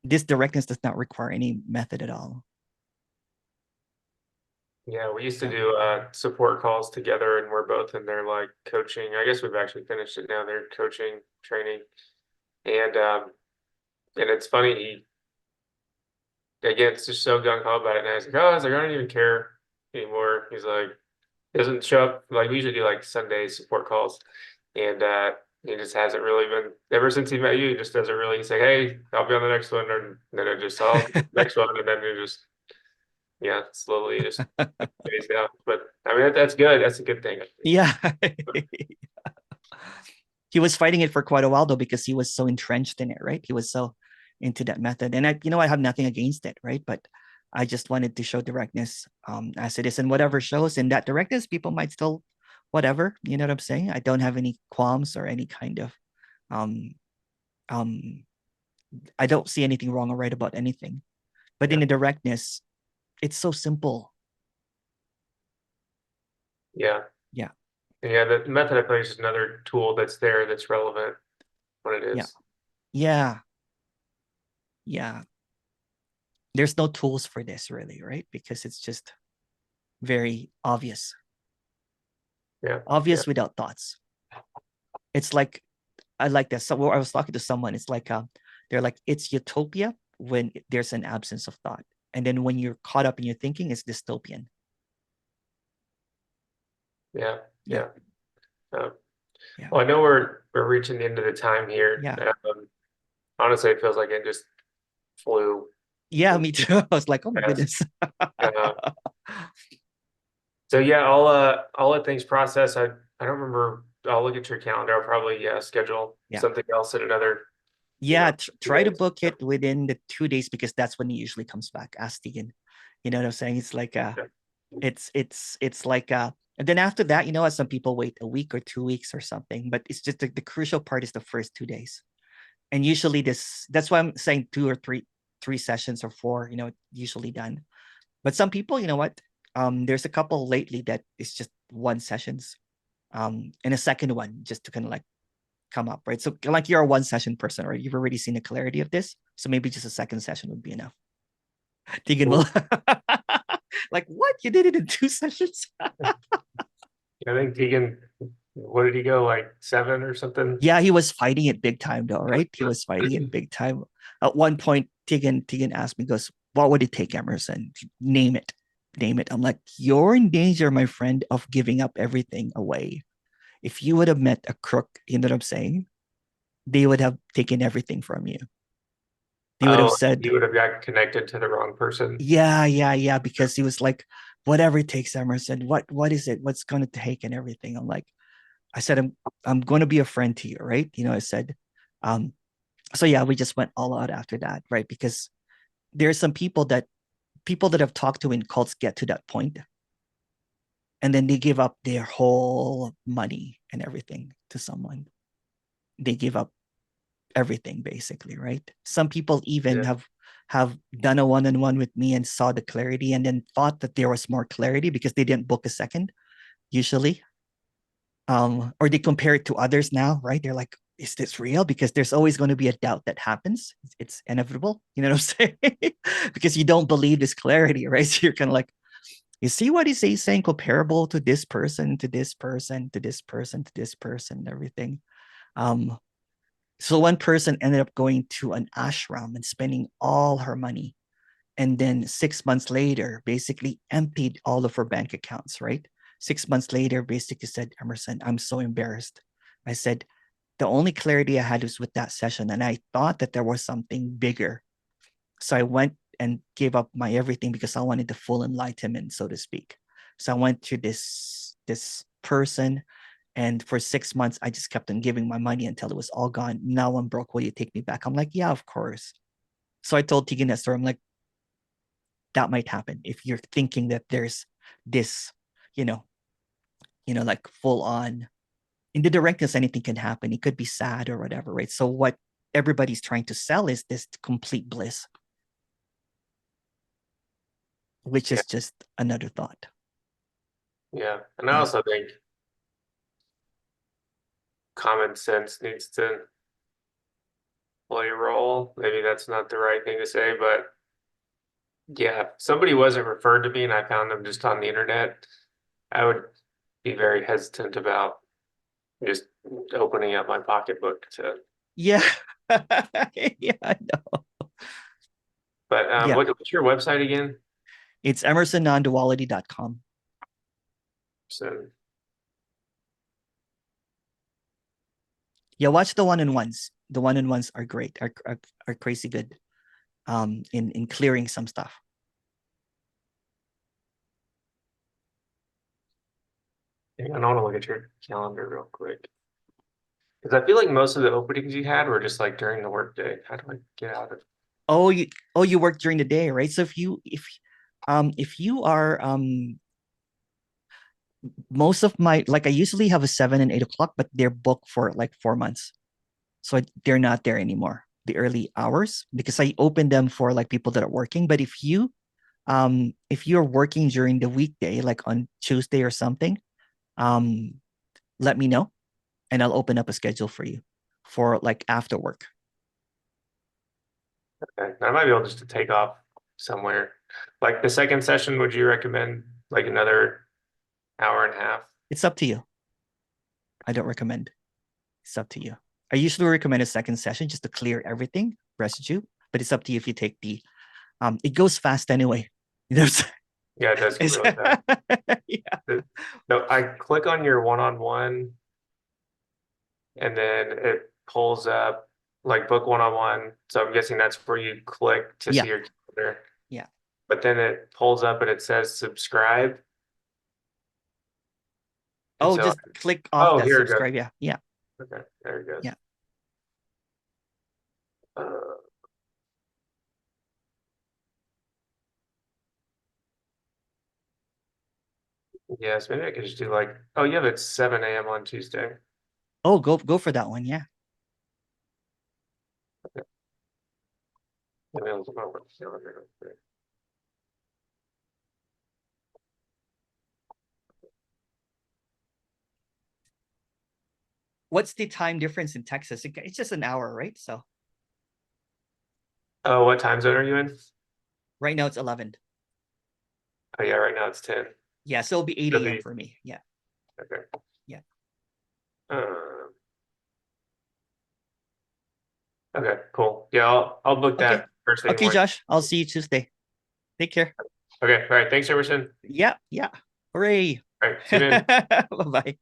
this directness does not require any method at all. yeah. We used to So, do support calls together, and we're both in there like coaching. I guess we've actually finished it now. They're coaching training, and it's funny. Again, it's just so gung ho about it. And I was like, oh, I was like, I don't even care anymore. He's like, doesn't show up. Like we usually do like Sunday support calls, and he just hasn't really been ever since he met you. He just doesn't really say, hey, I'll be on the next one, or then it just I'll be on the next one, and then it just yeah, slowly just fades out. But I mean, that's good. That's a good thing, I think. yeah. He was fighting it for quite a while though, because he was so entrenched in it, right? He was so into that method. And I have nothing against it, right? But I just wanted to show directness as it is. And whatever shows in that directness, people might still, whatever, you know what I'm saying? I don't have any qualms or any kind of, um, um, I don't see anything wrong or right about anything. But in Yeah, the directness, it's so simple. yeah, Yeah. yeah. The method I play is just another tool that's there that's relevant when it Yeah. is. Yeah. Yeah. There's no tools for this really, right? Because it's just very obvious, Yeah, yeah, obvious without thoughts. It's like, I like that. So I was talking to someone. It's like they're like, it's utopia when there's an absence of thought, and then when you're caught up in your thinking, it's dystopian. yeah, Yeah, yeah. Um, yeah, well, I know we're reaching the end of the time here. yeah, Honestly, it feels like it just flew yeah. Me too. I was like, oh my fast. goodness. Uh, so yeah, I'll let things process. I don't remember. I'll look at your calendar. I'll probably schedule Yeah, something else in another, yeah. few Try to days. book it within the 2 days, because that's when he usually comes back. Ask Tegan. You know what I'm saying? It's like Yeah, it's like and then after that, what, some people wait a week or 2 weeks or something, but it's just the crucial part is the first 2 days. And usually that's why I'm saying two or three sessions or four, usually done. But some people, you know what, there's a couple lately that it's just one sessions, and a second one just to kind of like come up, right? So like you're a one session person, right? You've already seen the clarity of this, so maybe just a second session would be enough. Tegan will cool. like, what, you did it in 2 sessions? I think Tegan, what did he go like 7 or something? Yeah, he was fighting it big time though, right? He was fighting it big time. At one point, Tegan asked me, goes, what would it take, Emerson? Name it. Name it. I'm like, you're in danger, my friend, of giving up everything away. If you would have met a crook, you know what I'm saying? They would have taken everything from you. They would have Oh, he said, would have got connected to the wrong person. yeah, yeah, yeah, because he was like, whatever it takes, Emerson. What is it? What's gonna take and everything? I said, I'm gonna be a friend to you, right? I said, um, so yeah, we just went all out after that, right? Because there's some people that have talked to in cults get to that point, and then they give up their whole money and everything to someone. They give up everything basically, right? Some people even Yeah. have done a one-on-one with me and saw the clarity, and then thought that there was more clarity because they didn't book a second, usually. Or they compare it to others now, right? They're like, is this real? Because there's always going to be a doubt that happens. It's inevitable. You know what I'm saying? Because you don't believe this clarity, right? So you're kind of like, you see what he's saying, comparable to this person, to this person, to this person, to this person, everything. Um, so one person ended up going to an ashram and spending all her money. And then 6 months later, basically emptied all of her bank accounts, right? 6 months later, basically said, Emerson, I'm so embarrassed. I said, the only clarity I had was with that session. And I thought that there was something bigger. So I went and gave up my everything because I wanted the full enlightenment, so to speak. So I went to this person, and for 6 months, I just kept on giving my money until it was all gone. Now I'm broke. Will you take me back? I'm like, yeah, of course. So I told Tegan that story. I'm like, that might happen if you're thinking that there's this, you know, like full on in the directness, anything can happen. It could be sad or whatever, right? So what everybody's trying to sell is this complete bliss, which Yeah. is just another thought. Yeah. And I Yeah. also think common sense needs to play a role. Maybe that's not the right thing to say, but yeah, if somebody wasn't referred to me and I found them just on the internet, I would be very hesitant about just opening up my pocketbook to. Yeah. Yeah, I know. But Yeah. what's your website again? It's emersonnonduality.com. So Yeah, watch the one-on-ones. The one-on-ones are great, are crazy good in clearing some stuff. hang on, I want to look at your calendar real quick. Because I feel like most of the openings you had were just like during the workday. How do I get out of it? Oh, you work during the day, right? So if you are most of my, like, I usually have a 7 and 8 o'clock, but they're booked for like 4 months. So they're not there anymore, the early hours, because I open them for like people that are working. But if you're working during the weekday, like on Tuesday or something, um let me know and I'll open up a schedule for you for like after work. Okay. I might be able just to take off somewhere. Like the second session, would you recommend like another hour and a half? It's up to you. I don't recommend. It's up to you. I usually recommend a second session just to clear everything, residue, but it's up to you if you take the it goes fast anyway. There's Yeah, it does get it's, really fast. yeah. So I click on your one-on-one and then it pulls up like book one-on-one. So I'm guessing that's where you click to Yeah. see your calendar. Yeah. But then it pulls up and it says subscribe. And Oh, so, just click off oh, that here it goes. subscribe. Yeah. Yeah. Okay, there it goes. Yeah. Uh, yes, maybe I could just do like, oh, yeah, it's 7 a.m. on Tuesday. Oh, go for that one. Yeah. Okay. Maybe I'll look over the calendar real quick. What's the time difference in Texas? It's just an hour, right? So Oh, what time zone are you in? right now it's 11. Oh, yeah, right now it's 10. Yeah, so it'll be 8 It'll a.m. be, for me. Yeah. okay. Yeah. Um, okay, cool. Yeah, I'll book Okay. that first thing in the Okay, morning. Josh. I'll see you Tuesday. Take care. Okay, all right. Thanks, Emerson. Yeah. Yeah. Hooray. All right, see you, man. Bye-bye.